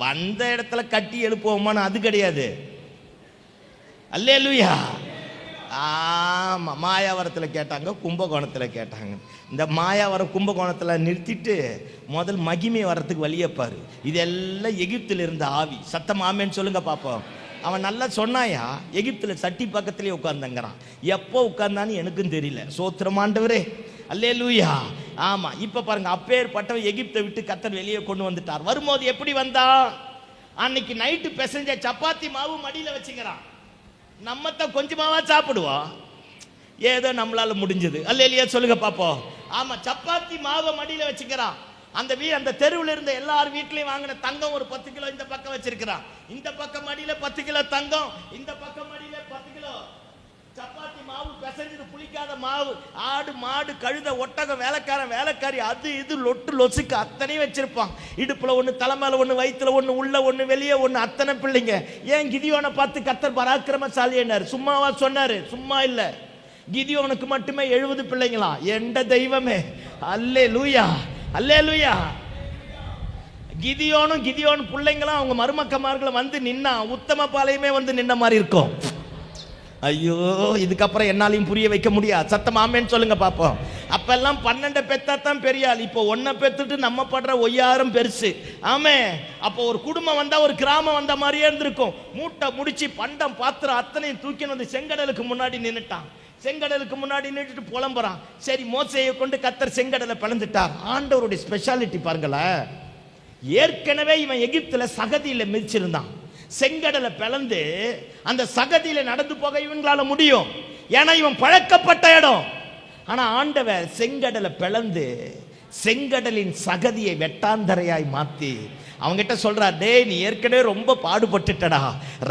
வந்த இடத்துல கட்டி எழுப்புவோமான்னு அது கிடையாது. அல்லேலூயா. ஆமா, மாயாவரத்தில் கேட்டாங்க, கும்பகோணத்தில் கேட்டாங்க. இந்த மாயாவரம் கும்பகோணத்தில் நிறுத்திட்டு முதல் மகிமை வர்றதுக்கு வழியப்பாரு. இதெல்லாம் எகிப்தில் இருந்த ஆவி. சத்தம் ஆமேன்னு சொல்லுங்க பாப்போம். அவன் நல்லா சொன்னாயா, எகிப்தில் சட்டி பக்கத்திலே உட்கார்ந்தங்கிறான். எப்போ உட்கார்ந்தான்னு எனக்கும் தெரியல. சோத்திரமாண்டவரே. அல்லேலூயா. ஆமா, இப்ப பாருங்க, அப்பேற்பட்டவன் எகிப்தை விட்டு கர்த்தர் வெளியே கொண்டு வந்துட்டார். வரும்போது எப்படி வந்தா, அன்னைக்கு நைட்டு பிசைஞ்ச சப்பாத்தி மாவு மடியில வச்சுக்கிறான். நம்மத்தான் கொஞ்சமாவா சாப்பிடுவோம், ஏதோ நம்மளால முடிஞ்சது. அல்லேலூயா சொல்லுங்க பாப்போம். ஆமா, சப்பாத்தி மாவை மடியில வச்சுக்கிறான். அந்த தெருவில் இருந்த எல்லார் வீட்லயும் வாங்கின தங்கம் ஒரு 10 கிலோ இந்த பக்கம் வச்சிருக்கிறான். இந்த பக்கம் மடியில 10 கிலோ தங்கம், இந்த பக்கம் மடியில 10 கிலோ சப்பாத்தி மாவு பிசைஞ்சது புளி புளிக்காத மாவு, ஆடு மாடு கழுத ஒட்டகம் வேலைக்காரன் வேலைக்காரி அது இது லொட்டு லொசுக்கு அத்தனையும் வச்சிருப்பான். இடுப்புல ஒண்ணு, தலைமையில ஒண்ணு, வயிற்றுல ஒண்ணு, உள்ள ஒண்ணு, வெளியே ஒண்ணு, அத்தனை பிள்ளைங்க. ஏன் கிதியோனை பார்த்து கர்த்தர் பராக்கிரமசாலி என்னாரு? சும்மாவா சொன்னாரு? சும்மா இல்ல. கிதியோனுக்கு மட்டுமே 70 பிள்ளைங்களா? எந்த தெய்வமே! அல்லேலூயா, அல்லேலூயா. கிதியோன் பிள்ளைங்களும் அவங்க மருமக்கமார்களை வந்து நின்னா உத்தம பாளையமே வந்து நின்ன மாதிரி இருக்கும். ஐயோ, இதுக்கப்புறம் என்னாலையும் புரிய வைக்க முடியாது. சத்தம் ஆமேன்னு சொல்லுங்க பாப்போம். அப்பெல்லாம் 12 பெத்தாத்தான் பெரிய ஆள். இப்போ 1 பெத்துட்டு நம்ம படுற ஒய்யாரம் பெருசு. ஆமே. அப்போ ஒரு குடும்பம் வந்தா ஒரு கிராமம் வந்த மாதிரியே இருந்திருக்கும். மூட்டை முடிச்சு பண்டம் பாத்திரம் அத்தனையும் தூக்கி வந்து செங்கடலுக்கு முன்னாடி நின்னுட்டான். செங்கடலுக்கு முன்னாடி நின்றுட்டு புலம்புறான். சரி, மோசேயை கொண்டு கர்த்தர் செங்கடலை பிளந்துட்டார். ஆண்டவருடைய ஸ்பெஷாலிட்டி பாருங்களேன். ஏற்கனவே இவன் எகிப்துல சகதியில மிதிச்சிருந்தான். செங்கடலை பிளந்து அந்த சகதியில நடந்து போக இவங்களால முடியும், ஏன்னா இவன் பழக்கப்பட்ட இடம். ஆனா ஆண்டவர் செங்கடலை பிளந்து செங்கடலின் சகதியை வெட்டாந்தரையாய் மாத்தி அவங்கிட்ட சொல்றார், டேய் நீ ஏற்கனவே ரொம்ப பாடுபட்டுட்டடா.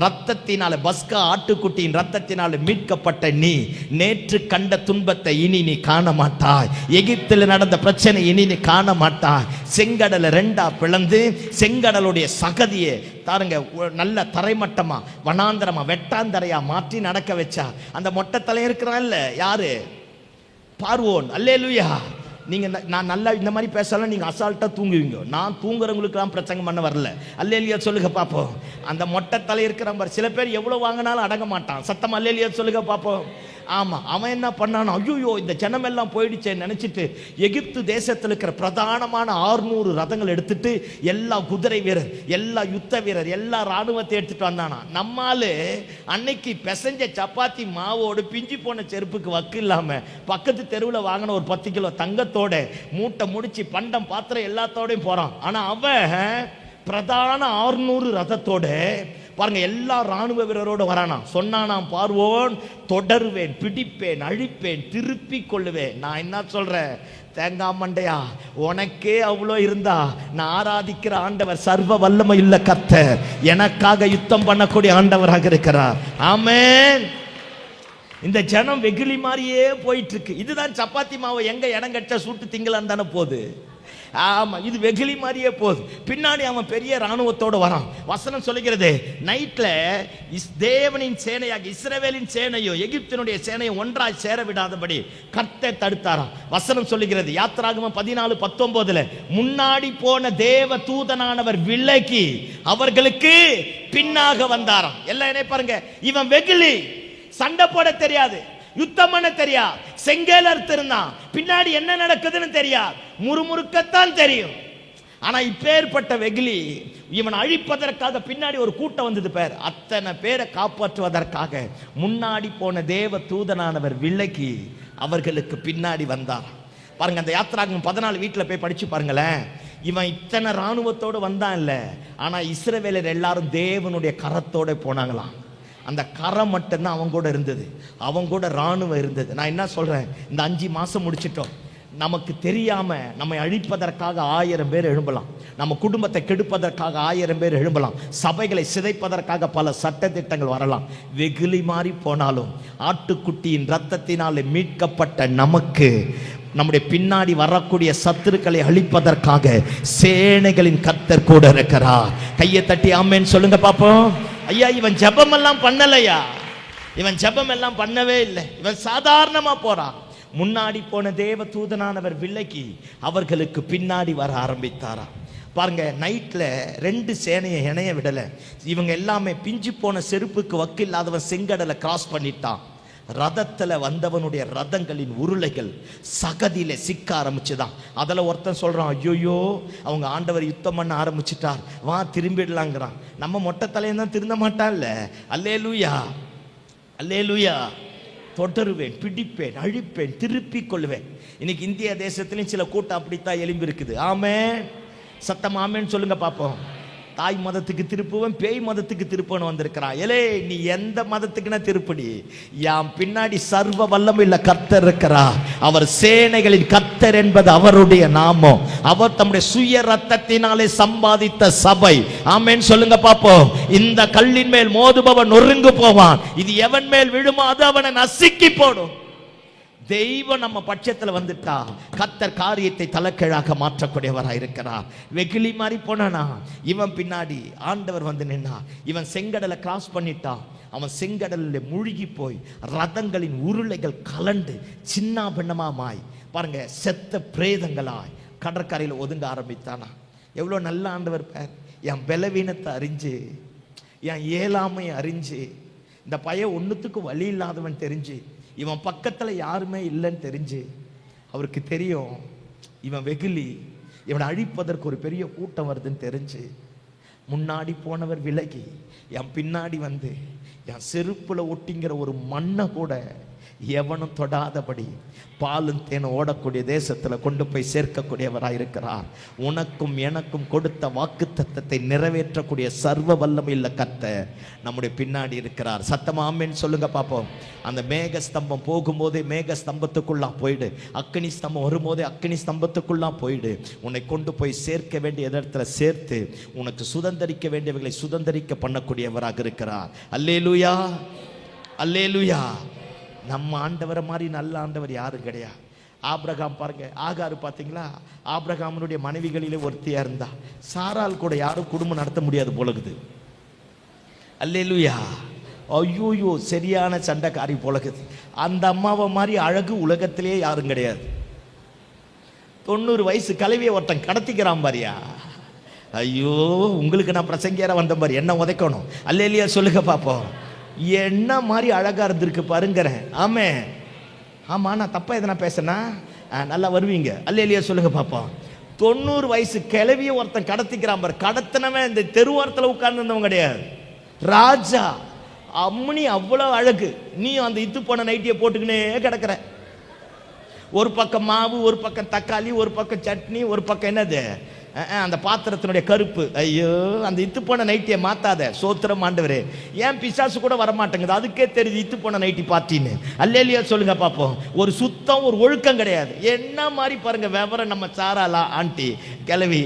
ரத்தத்தினால, பஸ்கா ஆட்டுக்குட்டியின் ரத்தத்தினால மீட்கப்பட்ட நீ நேற்று கண்ட துன்பத்தை இனி நீ காண மாட்டாய். எகிப்தில் நடந்த பிரச்சனை இனி நீ காண மாட்டாய். செங்கடலை 2ஆ பிளந்து செங்கடலுடைய சகதியை தாருங்க நல்ல தரைமட்டமா வனாந்தரமா வெட்டாந்தரையா மாற்றி நடக்க வச்சா. அந்த மொட்டை தலை இருக்கிறான் இல்ல, யாரு? பார்வோன். அல்லேலூயா. நீங்க நான் நல்லா இந்த மாதிரி பேசலாம், நீங்க அசால்ட்டா தூங்குவீங்க. நான் தூங்குறவங்களுக்குலாம் பிரச்சனை பண்ண வரல. அல்லேலூயா சொல்லுங்க பாப்போம். அந்த மொட்டை தலை இருக்கிற பாரு, சில பேர் எவ்வளவு வாங்கினாலும் அடங்க மாட்டான். சத்தம் அல்லேலூயா சொல்லுங்க பாப்போம். ஆமா, அவன் என்ன பண்ணான்? ஐயோ இந்த ஜனம் எல்லாம் போயிடுச்சேன்னு நினைச்சிட்டு எகிப்து தேசத்தில் இருக்கிற பிரதானமான 600 ரதங்கள் எடுத்துட்டு எல்லா குதிரை வீரர், எல்லா யுத்த வீரர், எல்லா ராணுவத்தை எடுத்துட்டு வந்தானா. நம்மால அன்னைக்கு பிசைஞ்ச சப்பாத்தி மாவோடு பிஞ்சு போன செருப்புக்கு வக்கு இல்லாம பக்கத்து தெருவில் வாங்கின ஒரு 10 கிலோ தங்கத்தோட மூட்டை முடிச்சு பண்டம் பாத்திரம் எல்லாத்தோடையும் போறான். ஆனா அவன் பிரதான 600 ரதத்தோட பாருங்க எல்லா ராணுவ வீரரோட வரானா. சொன்னானாம் பார்வோன், தொடருவேன், பிடிப்பேன், அழிப்பேன், திருப்பி கொள்ளுவேன். நான் என்ன சொல்றேன்? தேங்காய் மண்டையா, உனக்கே அவ்வளோ இருந்தா நான் ஆராதிக்கிற ஆண்டவர் சர்வ வல்லமை உள்ள கர்த்தர், எனக்காக யுத்தம் பண்ணக்கூடிய ஆண்டவராக இருக்கிறார். ஆமென். இந்த ஜனம் வெகுளி மாதிரியே போயிட்டு இருக்கு. இதுதான் சப்பாத்தி மாவை எங்க இடம் கட்ட சுட்டு திங்கலான்னு தானே போகுது. ஆமா, இது வெகுளி மாதிரியே போகுது. பின்னாடி அவன் பெரிய ராணுவத்தோடு வரான். வசனம் சொல்லுகிறது, நைட்ல தேவனின் சேனையாக இஸ்ரவேலின் சேனையோ எகிப்தினுடைய சேனையோ ஒன்றாய் சேர விடாதபடி கர்த்தர் தடுத்தாராம். வசனம் சொல்லுகிறது யாத்திராகமம் 14:19, முன்னாடி போன தேவ தூதனானவர் விலகி அவர்களுக்கு பின்னாக வந்தாராம். எல்லாம் என்ன பாருங்க, இவன் வெகுளி, சண்டை போட தெரியாது, யுத்தம் பண்ண தெரியாது, செங்கேலர் திருந்தான், பின்னாடி என்ன நடக்குதுன்னு தெரியாது, முறுமுறுக்கத்தான் தெரியும். ஆனா இப்பேற்பட்ட வெகுளி இவன் அழிப்பதற்காக பின்னாடி ஒரு கூட்டம் வந்தது பேர். அத்தனை பேரை காப்பாற்றுவதற்காக முன்னாடி போன தேவ தூதனானவர் விலகி அவர்களுக்கு பின்னாடி வந்தார். பாருங்க, அந்த யாத்திராகமம் 14 வீட்டில் போய் படிச்சு பாருங்களேன். இவன் இத்தனை ராணுவத்தோடு வந்தான் இல்ல, ஆனா இஸ்ரவேலர் எல்லாரும் தேவனுடைய கரத்தோட போனாங்களாம். அந்த கரம் மட்டும்தான் அவங்க கூட இருந்தது, அவங்க கூட ராணுவம் இருந்தது. நான் என்ன சொல்றேன், இந்த 5 மாசம் முடிச்சிட்டோம். நமக்கு தெரியாம நம்மை அழிப்பதற்காக 1000 பேர் எழும்பலாம், நம்ம குடும்பத்தை கெடுப்பதற்காக 1000 பேர் எழும்பலாம், சபைகளை சிதைப்பதற்காக பல சட்ட திட்டங்கள் வரலாம். வெகுளி மாறி போனாலும் ஆட்டுக்குட்டியின் ரத்தத்தினாலே மீட்கப்பட்ட நமக்கு நம்முடைய பின்னாடி வரக்கூடிய சத்துருக்களை அழிப்பதற்காக சேனைகளின் கர்த்தர் கூட இருக்கிறார். கையை தட்டி ஆமென் சொல்லுங்க பாப்போம். ஐயா, இவன் ஜெபம் எல்லாம் பண்ணலையா? இவன் ஜெபம் எல்லாம் பண்ணவே இல்லை. இவன் சாதாரணமா போறான். முன்னாடி போன தேவ தூதனானவர் விலகி அவர்களுக்கு பின்னாடி வர ஆரம்பித்தாராம். பாருங்க, நைட்ல 2 சேனையை இணைய விடல. இவங்க எல்லாமே பிஞ்சு போன செருப்புக்கு வக்கு இல்லாதவன் செங்கடலை கிராஸ் பண்ணிட்டான். ரதத்துல வந்தவனுடைய ரதங்களின் உருளைகள் சகதியில சிக்க ஆரம்பிச்சுதான். அதில் ஒருத்தன் சொல்றான், ஐயோயோ அவங்க ஆண்டவர் யுத்தம் பண்ண ஆரம்பிச்சுட்டார், வா திரும்பிடலாங்கிறான். நம்ம மொட்டை தலையன் தான் திருந்த மாட்டான்ல. அல்லேலூயா, அல்லேலூயா. தொடருவேன், பிடிப்பேன், அழிப்பேன், திருப்பி கொள்வேன். இன்னைக்கு இந்திய தேசத்திலையும் சில கூட்டம் அப்படித்தான் எலும்பி இருக்குது. ஆமென். சத்தம் ஆமென்னு சொல்லுங்க பாப்போம். தாய் மதத்துக்கு திருப்புவன், பேய் மதத்துக்கு திருப்பவன் வந்திருக்கிறான். ஏலே, நீ எந்த மதத்துக்குன்னா திருப்படி, யாம் பின்னாடி சர்வ வல்லமை உள்ள கர்த்தர் இருக்கிறார். அவர் சேனைகளின் கர்த்தர் என்பது அவருடைய நாமம். அவர் தம்முடைய சுய ரத்தத்தினாலே சம்பாதித்த சபை. ஆமென் சொல்லுங்க பாப்போம். இந்த கல்லின் மேல் மோதுபவன் நொறுங்கு போவான், இது எவன் மேல் விழுமோ அது அவனை நசுக்கி போடும். தெய்வம் நம்ம பட்சத்தில் வந்துட்டா கர்த்தர் காரியத்தை தலைக்கீழாக மாற்றக்கூடியவராக இருக்கிறார். வெகுளி மாதிரி போனானா, இவன் பின்னாடி ஆண்டவர் வந்து நின்னா. இவன் செங்கடலை கிராஸ் பண்ணிட்டான். அவன் செங்கடலில் மூழ்கி போய் ரதங்களின் உருளைகள் கலண்டு சின்ன பின்னமாய் பாருங்க, செத்த பிரேதங்களாய் கடற்கரையில் ஒதுங்க ஆரம்பித்தானா. எவ்வளோ நல்ல ஆண்டவர் பேர். என் பலவீனத்தை அறிஞ்சு, என் ஏழாமை அறிஞ்சு, இந்த பையன் ஒன்றுத்துக்கு வழி இல்லாதவன் தெரிஞ்சு, இவன் பக்கத்தில் யாருமே இல்லைன்னு தெரிஞ்சு, அவருக்கு தெரியும் இவன் வெகுளி, இவனை அழிப்பதற்கு ஒரு பெரிய கூட்டம் வருதுன்னு தெரிஞ்சு, முன்னாடி போனவர் விலகி என் பின்னாடி வந்து என் செருப்புல ஒட்டிங்கிற ஒரு மண்ணை கூட எவனும் தொடாதபடி பாலும் தேனும் ஓடக்கூடிய தேசத்தில் கொண்டு போய் சேர்க்கக்கூடியவராக இருக்கிறார். உனக்கும் எனக்கும் கொடுத்த வாக்குத்தத்தத்தை நிறைவேற்றக்கூடிய சர்வ வல்லமையுள்ள கர்த்தர் நம்முடைய பின்னாடி இருக்கிறார். சத்தமா ஆமென் சொல்லுங்க பார்ப்போம். அந்த மேக ஸ்தம்பம் போகும்போதே மேக ஸ்தம்பத்துக்குள்ளா போயிடு, அக்கினி ஸ்தம்பம் வரும்போதே அக்கினி ஸ்தம்பத்துக்குள்ளா போயிடு. உன்னை கொண்டு போய் சேர்க்க வேண்டிய இடத்துல சேர்த்து உனக்கு சுதந்தரிக்க வேண்டியவர்களை சுதந்தரிக்க பண்ணக்கூடியவராக இருக்கிறார். அல்லேலூயா, அல்லேலூயா. நம்ம ஆண்டவரை மாதிரி நல்ல ஆண்டவர் யாரும் கிடையாது. ஆபிரகாம் பாருங்க, ஆகாரு பார்த்தீங்களா, ஆபிரகாமனுடைய மனைவிகளிலே ஒருத்தியா இருந்தா. சாரால் கூட யாரும் குடும்பம் நடத்த முடியாது போலகுது. அல்லேலூயா. ஐயோயோ, சரியான சண்டைக்காரி போலகுது. அந்த அம்மாவை மாதிரி அழகு உலகத்திலேயே யாரும் கிடையாது. 90 வயசு கலவியை ஒருத்தன் கடத்திக்கிறான் பாரியா. ஐயோ, உங்களுக்கு நான் பிரசங்கியார வந்த பாரு, என்ன உதைக்கணும். அல்லேலூயா சொல்லுங்க பார்ப்போம். என்ன மாதிரி அழகா இருந்திருக்கு பாருங்கிறேன். ஆமே, ஆமா, நான் தப்பா எதனா பேசினா நல்லா வருவீங்க. அல்லேலூயா சொல்லுங்க பாப்போம். 90 வயசு கிளவிய ஒருத்தன் கடத்திக்கிறான் பாரு. கடத்தினவன் இந்த தெருவாரத்தில் உட்கார்ந்து இருந்தவன் கிடையாது, ராஜா. அம்மனி அவ்வளவு அழகு. நீ அந்த இத்து போன நைட்டியை போட்டுக்கினே கிடக்குற. ஒரு பக்கம் மாவு, ஒரு பக்கம் தக்காளி, ஒரு பக்கம் சட்னி, ஒரு பக்கம் என்னது அந்த பாத்திரத்தினுடைய கருப்பு. ஐயோ, அந்த இத்து போன நைட்டியை மாத்தாத. சோத்திரம் ஆண்டவரே. ஏன் பிசாசு கூட வரமாட்டேங்குது, அதுக்கே தெரியுது இத்து போன நைட்டி பார்ட்டின்னு. அல்லேலூயா சொல்லுங்க பார்ப்போம். ஒரு சுத்தம், ஒரு ஒழுக்கம் கிடையாது. என்ன மாதிரி பாருங்க விவரம். நம்ம சாராலா ஆண்டி கிளவி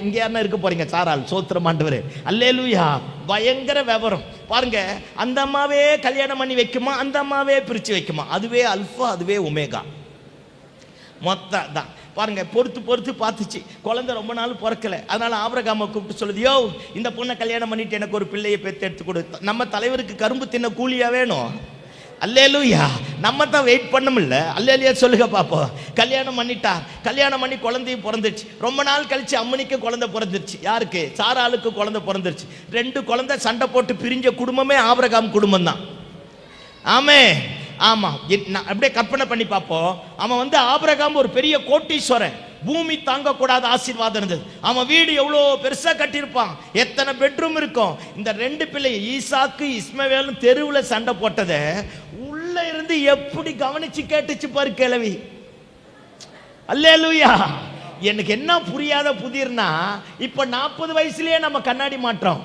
இங்க யாருன்னா இருக்க போறீங்க, சாரால். சோத்திரம் ஆண்டவரே. அல்லேலூயா. பயங்கர விவரம் பாருங்க. அந்த அம்மாவே கல்யாணம் பண்ணி வைக்குமா, அந்த அம்மாவே பிரிச்சு வைக்குமா. அதுவே அல்பா, அதுவே ஒமேகா, மொத்தம் தான் பாருங்க. பொறுத்து பொறுத்து பார்த்துச்சு. குழந்தை ரொம்ப நாள் பிறக்கல. அதனால ஆபிரகாமை கூப்பிட்டு சொல்லுது, யோ, இந்த பொண்ணை கல்யாணம் பண்ணிட்டு எனக்கு ஒரு பிள்ளையை பெற்று எடுத்து கொடு. நம்ம தலைவருக்கு கரும்பு தின்ன கூலியா வேணும். அல்லேலூயா. நம்ம தான் வெயிட் பண்ணமில்ல. அல்லேலூயா சொல்லுங்க பாப்போம். கல்யாணம் பண்ணிட்டா. கல்யாணம் பண்ணி குழந்தையும் பிறந்துச்சு. ரொம்ப நாள் கழிச்சு அம்மனிக்கு குழந்தை பிறந்துருச்சு. யாருக்கு? சாராளுக்கு குழந்தை பிறந்துருச்சு. 2 குழந்தை சண்டை போட்டு பிரிஞ்ச குடும்பமே ஆபிரகாம் குடும்பம் தான். ஆமே, ஆமா. அப்படியே கற்பனை பண்ணி பார்ப்போம். அவன் வந்து ஆபிரகாம் ஒரு பெரிய கோட்டீஸ்வரன். பூமி தாங்கக்கூடாத ஆசீர்வாதம் இருந்தது. அவன் வீடு எவ்வளோ பெருசா கட்டியிருப்பான். எத்தனை பெட்ரூம் இருக்கும். இந்த 2 பிள்ளை ஈசாக்கு இஸ்மவேலும் தெருவில் சண்டை போட்டதை உள்ள இருந்து எப்படி கவனிச்சு கேட்டுச்சு பாரு கிழவி. அல்லேலூயா. எனக்கு என்ன புரியாத புதிர்னா, இப்ப 40 வயசுலயே நம்ம கண்ணாடி மாற்றோம்.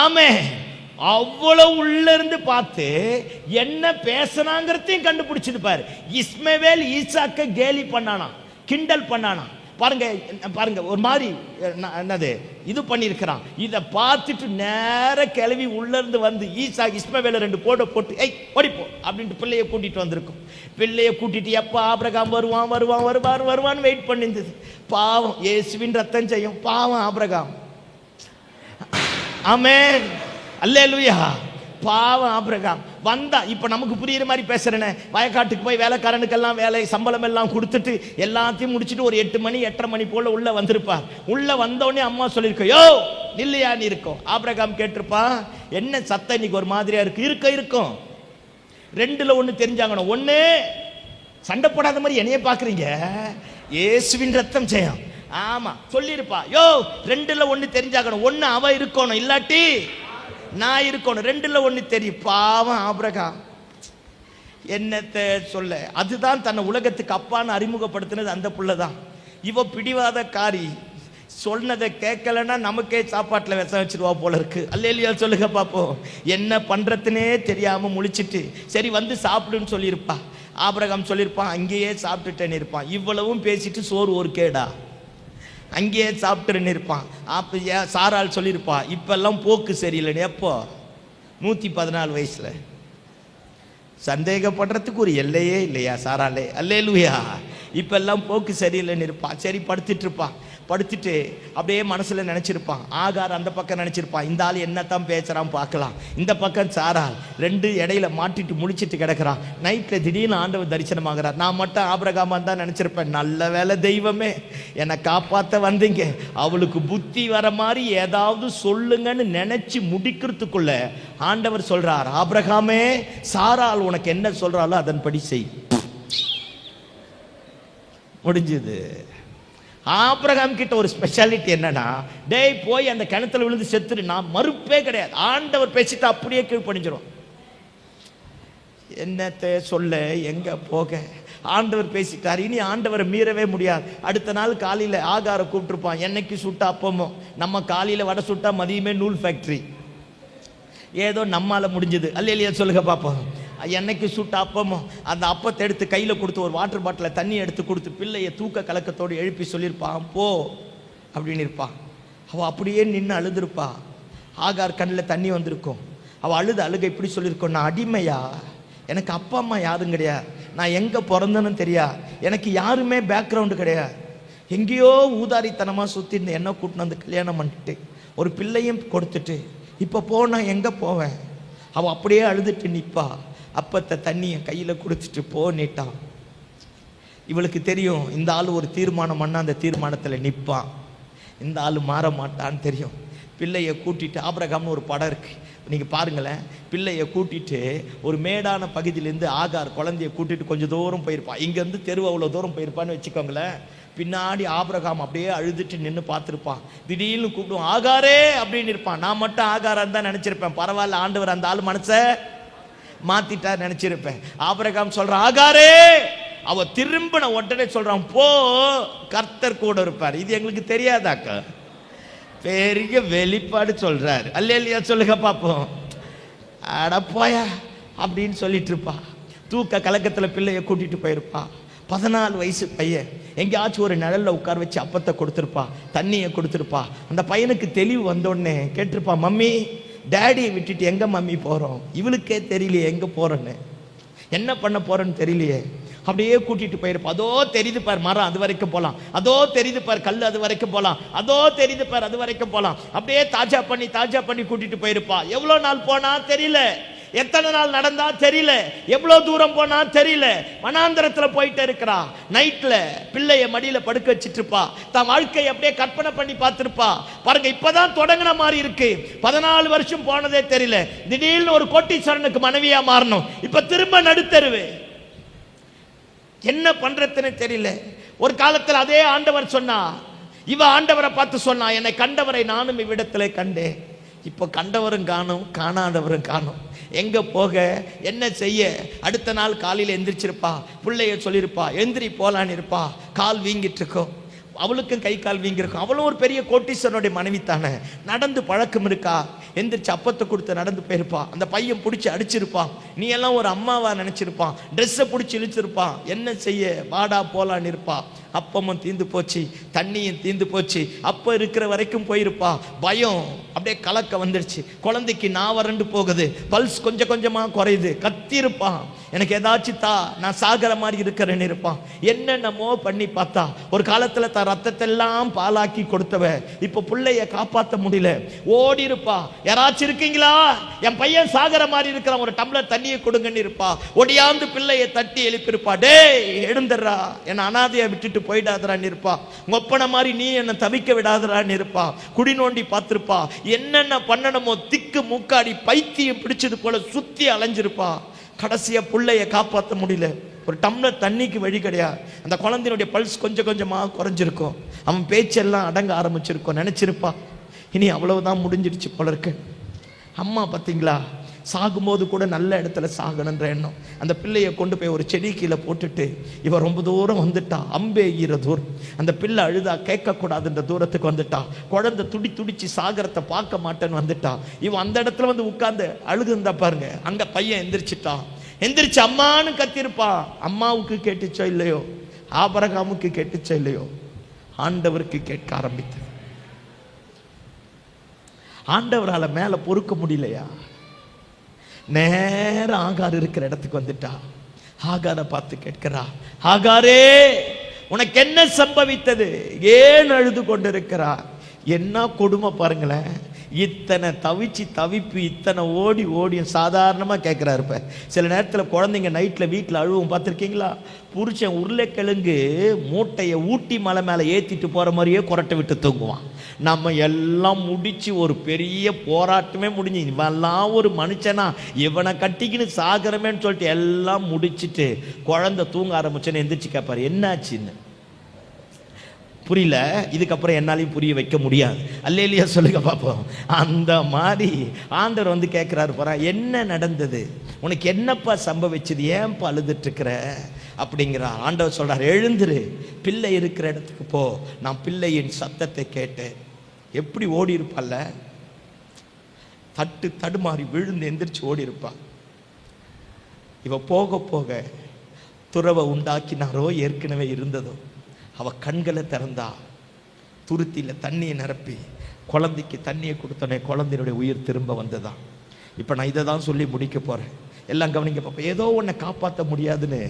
ஆமே, அவ்வளவு உள்ள இருந்து பார்த்து என்ன பேசினாங்கிறதையும் கண்டுபிடிச்சிட்டு பாரு. இஸ்மவேல் ஈசாக்க கேலி பண்ணானா, கிண்டல் பண்ணானா பாருங்க. பாருங்க, ஒரு மாதிரி என்னது இது பண்ணியிருக்கிறான். இதை பார்த்துட்டு நேர கிளவி உள்ள இருந்து வந்து இஸ்மவேல 2 போட்டு ஏய் ஓடிப்போ அப்படின்ட்டு பிள்ளைய கூட்டிட்டு வந்திருக்கும். பிள்ளைய கூட்டிட்டு எப்ப ஆபிரகாம் வருவான்னு வெயிட் பண்ணிருந்தது. பாவம், இயேசுவின் ரத்தம் செய்யும். பாவம் ஆபிரகாம். ஆமென், அல்லேலூயா. பாவம் ஆபிரகாம் வந்தா. இப்ப நமக்கு புரியுற மாதிரி பேசுறேனே. வயக்காட்டுக்கு போய் வேலைக்காரனுக்கெல்லாம் வேலை சம்பளம் எல்லாம் கொடுத்துட்டு எல்லாத்தையும் முடிச்சுட்டு ஒரு 8 மணி 8:30 மணி போல உள்ள வந்திருப்பார். உள்ள வந்தோடனே அம்மா சொல்லியிருக்கோம், யோ இல்லையா நீ இருக்கும். ஆபிரகாம் கேட்டிருப்பா, என்ன சத்தம் இன்னைக்கு ஒரு மாதிரியா இருக்கு. இருக்கும் 2ல 1 தெரிஞ்சாங்கணும். 1 சண்டை போடாத மாதிரி என்னைய பாக்குறீங்க, இயேசுவின் ரத்தம் செய்யும். ஆமா சொல்லிருப்பா, யோ 2ல 1 தெரிஞ்சாகணும். 1 அவ இருக்கணும், இல்லாட்டி நான் இருக்கணும். 2ல 1 தெரியும். பாவம் ஆபிரகாம். என்னத்தை சொல்ல, அதுதான் தன்னை உலகத்துக்கு அப்பான்னு அறிமுகப்படுத்தினது அந்த புள்ளதான். இவ பிடிவாத காரி, சொன்னதை கேட்கலன்னா நமக்கே சாப்பாட்டில் விஷம் வச்சிருவா போல இருக்கு. அல்லேலூயா சொல்லுங்க பார்ப்போம். என்ன பண்றதுனே தெரியாம முழிச்சிட்டு சரி வந்து சாப்பிடுன்னு சொல்லியிருப்பா. ஆபிரகாம் சொல்லியிருப்பான், அங்கேயே சாப்பிட்டுட்டேன்னு இருப்பான். இவ்வளவும் பேசிட்டு சோறு ஒரு கேடா, அங்கேயே சாப்பிட்டுன்னு இருப்பான். அப்ப சாரால் சொல்லியிருப்பா, இப்பெல்லாம் போக்கு சரியில்லைன்னு. எப்போ? 114 வயசுல. சந்தேகப்படுறதுக்கு ஒரு எல்லையே இல்லையா சாராலே? அல்லேலூயா. இப்பெல்லாம் போக்கு சரியில்லைன்னு இருப்பா. சரி படுத்துட்டு இருப்பா. படுத்துட்டு அப்படியே மனசுல நினைச்சிருப்பான். ஆகார் அந்த பக்கம் நினைச்சிருப்பான், இந்த ஆள் என்னத்தான் பேசுறான் பார்க்கலாம். இந்த பக்கம் சாரால் ரெண்டு இடையில மாட்டிட்டு முழிச்சிட்டு கிடக்குறான். நைட்ல திடீர்னு ஆண்டவர் தரிசனமாகிறார். நான் மட்டும் ஆபிரகாமா தான் நினைச்சிருப்பேன், நல்ல வேலை தெய்வமே என்னை காப்பாற்ற வந்தீங்க, அவளுக்கு புத்தி வர மாதிரி ஏதாவது சொல்லுங்கன்னு நினைச்சு முடிக்கிறதுக்குள்ள ஆண்டவர் சொல்றார், ஆபிரகாமே சாரால் உனக்கு என்ன சொல்றாளோ அதன்படி செய். முடிஞ்சது. ஆபிரகாம் கிட்ட ஒரு ஸ்பெஷாலிட்டி என்னன்னா, டேய் போய் அந்த கிணத்துல விழுந்து செத்துரு, நான் மறுப்பே கிடையாது. ஆண்டவர் பேசிட்டு அப்படியே கீழ்ப்படிஞ்சிடும். என்னத்தை சொல்ல, எங்க போக, ஆண்டவர் பேசிட்டார், இனி ஆண்டவரை மீறவே முடியாது. அடுத்த நாள் காலையில் ஆகார கூப்பிட்டுருப்பான். என்னைக்கு சுட்டா அப்பமோ, நம்ம காலையில் வடை சுட்டா மதியமே நூல் ஃபேக்ட்ரி. ஏதோ நம்மால முடிஞ்சது. அல்லேலூயா சொல்லுங்க பாப்போம். என்னைக்கு சுட்ட அப்பமோ அந்த அப்பத்தை எடுத்து கையில் கொடுத்து ஒரு வாட்டர் பாட்டில் தண்ணி எடுத்து கொடுத்து பிள்ளையை தூக்க கலக்கத்தோடு எழுப்பி சொல்லியிருப்பான், போ அப்படின்னு இருப்பான். அவள் அப்படியே நின்று அழுதுருப்பா. ஆகார் கண்ணில் தண்ணி வந்திருக்கும். அவள் அழுகை இப்படி சொல்லியிருக்கோம், நான் அடிமையா, எனக்கு அப்பா அம்மா யாரும் கிடையாது, நான் எங்கே பிறந்தேன்னு தெரியாது, எனக்கு யாருமே பேக்ரவுண்டு கிடையாது, எங்கேயோ ஊதாரித்தனமாக சுற்றி இந்த என்ன கூட்டின்னு வந்து கல்யாணம் பண்ணிட்டு ஒரு பிள்ளையும் கொடுத்துட்டு இப்போ போனால் எங்கே போவேன். அவள் அப்படியே அழுதுட்டு நிற்பா. அப்பத்தை தண்ணியை கையில் கொடுத்துட்டு போனிட்டான். இவளுக்கு தெரியும், இந்த ஆள் ஒரு தீர்மானம் பண்ணால் அந்த தீர்மானத்தில் நிற்பான், இந்த ஆள் மாற மாட்டான்னு தெரியும். பிள்ளையை கூட்டிட்டு, ஆபிரகாம்னு ஒரு படம் இருக்கு, நீங்கள் பாருங்களேன். பிள்ளையை கூட்டிட்டு ஒரு மேடான பகுதியிலேருந்து ஆகார் குழந்தைய கூட்டிட்டு கொஞ்சம் தூரம் போயிருப்பான். இங்கேருந்து தெருவு அவ்வளோ தூரம் போயிருப்பான்னு வச்சுக்கோங்களேன். பின்னாடி ஆபிரகாம் அப்படியே அழுதுட்டு நின்று பார்த்துருப்பான். திடீர்னு கூப்பிடுவான், ஆகாரே அப்படின்னு இருப்பான். நான் மட்டும் ஆகாரான்னு தான் நினச்சிருப்பேன். பரவாயில்ல, ஆண்டவர் அந்த ஆள் மனசை மாத்திட்டார் நினைச்சிருப்பேன். ஆபிரகாம் சொல்றான், ஆகாரே. அவ திரும்பின உடனே சொல்றான், போ, கர்த்தர் கூட இருப்பார். இது எங்களுக்கு தெரியாதாக்கா? பெரிய வெளிப்பாடு சொல்றாரு. அல்லேலூயா சொல்லுங்க பாப்போம். அடப்போயா அப்படின்னு சொல்லிட்டு இருப்பா. தூக்க கலக்கத்தில் பிள்ளைய கூட்டிட்டு போயிருப்பா. 14 வயசு பையன். எங்கேயாச்சும் ஒரு நிழல்ல உட்கார வச்சு அப்பத்தை கொடுத்துருப்பா, தண்ணியை கொடுத்துருப்பா. அந்த பையனுக்கு தெளிவு வந்தோடனே கேட்டிருப்பா, மம்மி டேடியை விட்டுட்டு எங்கே மம்மி போகிறோம், இவளுக்கே தெரியலையே எங்கே போகிறேன்னு, என்ன பண்ண போகிறேன்னு தெரியலையே. அப்படியே கூட்டிட்டு போயிருப்பா. அதோ தெரியுது பார் மரம், அது வரைக்கும் போகலாம். அதோ தெரியுது பார் கல், அது வரைக்கும் போகலாம். அதோ தெரியுது பார், அது வரைக்கும் போகலாம். அப்படியே தாஜா பண்ணி கூட்டிட்டு போயிருப்பா. எவ்வளோ நாள் போனா தெரியல, எத்தனை நாள் நடந்தா தெரியல, எவ்வளவு தூரம் போனா தெரியல. வனாந்தரத்தில் போயிட்டு இருக்கிறா. நைட்ல பிள்ளைய மடியில படுக்க வச்சிட்டு இருப்பா. தான் வாழ்க்கையை அப்படியே கற்பனை பண்ணி பார்த்திருப்பா. பாருங்க, இப்பதான் தொடங்கின மாதிரி இருக்கு. 14 வருஷம் போனதே தெரியல. திடீர்னு ஒரு கோட்டீஸ்வரனுக்கு மனைவியா மாறணும். இப்ப திரும்ப நடுத்தருவு. என்ன பண்றதுன்னு தெரியல. ஒரு காலத்தில் அதே ஆண்டவர் சொன்னா, இவ ஆண்டவரை பார்த்து சொன்னா, என்னை கண்டவரை நானும் இவ்விடத்துல கண்டேன். இப்போ கண்டவரும் காணும், காணாதவரும் காணும். எங்க போக, என்ன செய்ய? அடுத்த நாள் காலையில் எந்திரிச்சிருப்பா. பிள்ளைய சொல்லியிருப்பா, எந்திரி போலான்னு இருப்பா. கால் வீங்கிட்டு இருக்கும். அவளுக்கும் கை கால் வீங்கிருக்கும். அவளும் ஒரு பெரிய கோட்டீஸ்வரனுடைய மனைவி தானே. நடந்து பழக்கம் இருக்கா. எந்திரிச்சு அப்பத்தை கொடுத்து நடந்து போயிருப்பா. அந்த பையன் பிடிச்சி அடிச்சிருப்பான். நீ எல்லாம் ஒரு அம்மாவா நினைச்சிருப்பான். ட்ரெஸ்ஸை பிடிச்சி இழுச்சிருப்பான். என்ன செய்ய, வாடா போலான்னு இருப்பா. அப்பமும் தீந்து போச்சு, தண்ணியும் தீந்து போச்சு. அப்போ இருக்கிற வரைக்கும் போயிருப்பா. பயம் அப்படியே கலக்க வந்துடுச்சு. குழந்தைக்கு நான் வறண்டு போகுது, பல்ஸ் கொஞ்சம் கொஞ்சமாக குறையுது. கத்திருப்பான், எனக்கு ஏதாச்சும் தா, நான் சாகிற மாதிரி இருக்கிறேன்னு இருப்பான். என்னென்னமோ பண்ணி பார்த்தா. ஒரு காலத்தில் தான் ரத்தத்தெல்லாம் பாலாக்கி கொடுத்தவ இப்போ பிள்ளைய காப்பாற்ற முடியல. ஓடி இருப்பா. யாராச்சும் இருக்கீங்களா, என் பையன் சாகிற மாதிரி இருக்கிறான், ஒரு டம்ளர் தண்ணியை கொடுங்கன்னு இருப்பா. ஒடியாந்து பிள்ளையை தட்டி எழுப்பியிருப்பா. டே எழுந்துடுறா, என்னை அனாதையை விட்டுட்டு போயிடாதரான்னு இருப்பா. ஒப்பனை மாதிரி நீ என்னை தவிக்க விடாதரான்னு இருப்பா. குடி நோண்டி பார்த்திருப்பா. என்னென்ன பண்ணணுமோ திக்கு முக்காடி பைத்தியம் பிடிச்சது போல சுத்தி அலைஞ்சிருப்பா. கடைசியா பிள்ளைய காப்பாற்ற முடியல. ஒரு டம்ளர் தண்ணிக்கு வழி கிடையாது. அந்த குழந்தையினுடைய பல்ஸ் கொஞ்சம் கொஞ்சமாக குறைஞ்சிருக்கும். அவன் பேச்செல்லாம் அடங்க ஆரம்பிச்சிருக்கும். நினைச்சிருப்பா, இனி அவ்வளவுதான் முடிஞ்சிடுச்சு போல இருக்கு. அம்மா பார்த்தீங்களா, சாகும்போது கூட நல்ல இடத்துல சாகணுன்ற எண்ணம். அந்த பிள்ளையை கொண்டு போய் ஒரு செடி கீழே போட்டுட்டு இவன் ரொம்ப தூரம் வந்துட்டா. அம்பே ஈர தூரம். அந்த பிள்ளை அழுதா கேட்கக்கூடாதுன்ற தூரத்துக்கு வந்துட்டா. குழந்தை துடிச்சு சாகரத்தை பார்க்க மாட்டேன்னு வந்துட்டா. இவன் அந்த இடத்துல வந்து உட்கார்ந்து அழுகுந்தா பாருங்க. அங்க பையன் எந்திரிச்சிட்டான். எந்திரிச்சு அம்மானு கத்திருப்பான். அம்மாவுக்கு கேட்டுச்சோ இல்லையோ, ஆபிரகாமுக்கு கேட்டுச்சோ இல்லையோ, ஆண்டவருக்கு கேட்க ஆரம்பித்தது. ஆண்டவரால மேல பொறுக்க முடியலையா? நேர ஆகார் இருக்கிற இடத்துக்கு வந்துட்டா. ஆகாரை பார்த்து கேட்கிறா, ஆகாரே உனக்கு என்ன சம்பவித்தது? ஏன் அழுது கொண்டிருக்கிறார்? என்ன கொடுமை பாருங்களேன். இத்தனை தவிப்பு, இத்தனை ஓடி சாதாரணமாக கேட்குறாரு. இப்போ சில நேரத்தில் குழந்தைங்க நைட்டில் வீட்டில் அழுவும் பார்த்துருக்கீங்களா? புருஷன் உருளைக்கிழங்கு மூட்டையை ஊட்டி மலை மேலே ஏற்றிட்டு போகிற மாதிரியே குரட்டை விட்டு தூங்குவான். நம்ம எல்லாம் முடிச்சு ஒரு பெரிய போராட்டமே முடிஞ்சு, இவெல்லாம் ஒரு மனுஷனா, இவனை கட்டிக்கின்னு சாகரமேன்னு சொல்லிட்டு எல்லாம் முடிச்சுட்டு குழந்தை தூங்க ஆரம்பிச்சோன்னு எந்திரிச்சு கேட்பாரு, என்னாச்சுன்னு. புரியல, இதுக்கப்புறம் என்னாலையும் புரிய வைக்க முடியாது. அல்லேலூயா சொல்லுங்க பார்ப்போம். அந்த மாதிரி ஆண்டவர் வந்து கேட்குறாரு போறா, என்ன நடந்தது, உனக்கு என்னப்பா சம்பவிச்சது, ஏன்பா அழுதுட்டு இருக்கிற அப்படிங்கிறார். ஆண்டவர் சொல்றார், எழுந்துரு, பிள்ளை இருக்கிற இடத்துக்கு போ. நான் பிள்ளையின் சத்தத்தை கேட்டேன். எப்படி ஓடி இருப்பால, தடுமாறி விழுந்து எந்திரிச்சு ஓடி இருப்பா. இவ போக போக துறவை உண்டாக்கினாரோ ஏற்கனவே இருந்ததோ, அவ கண்களை திறந்தா, துருத்தியில் தண்ணியை நிரப்பி குழந்தைக்கு தண்ணியை கொடுத்தோன்னே குழந்தையுடைய உயிர் திரும்ப வந்ததான். இப்போ நான் இதை தான் சொல்லி முடிக்க போகிறேன். எல்லாம் கவனிங்க பாப்பா. ஏதோ ஒன்றை காப்பாற்ற முடியாதுன்னு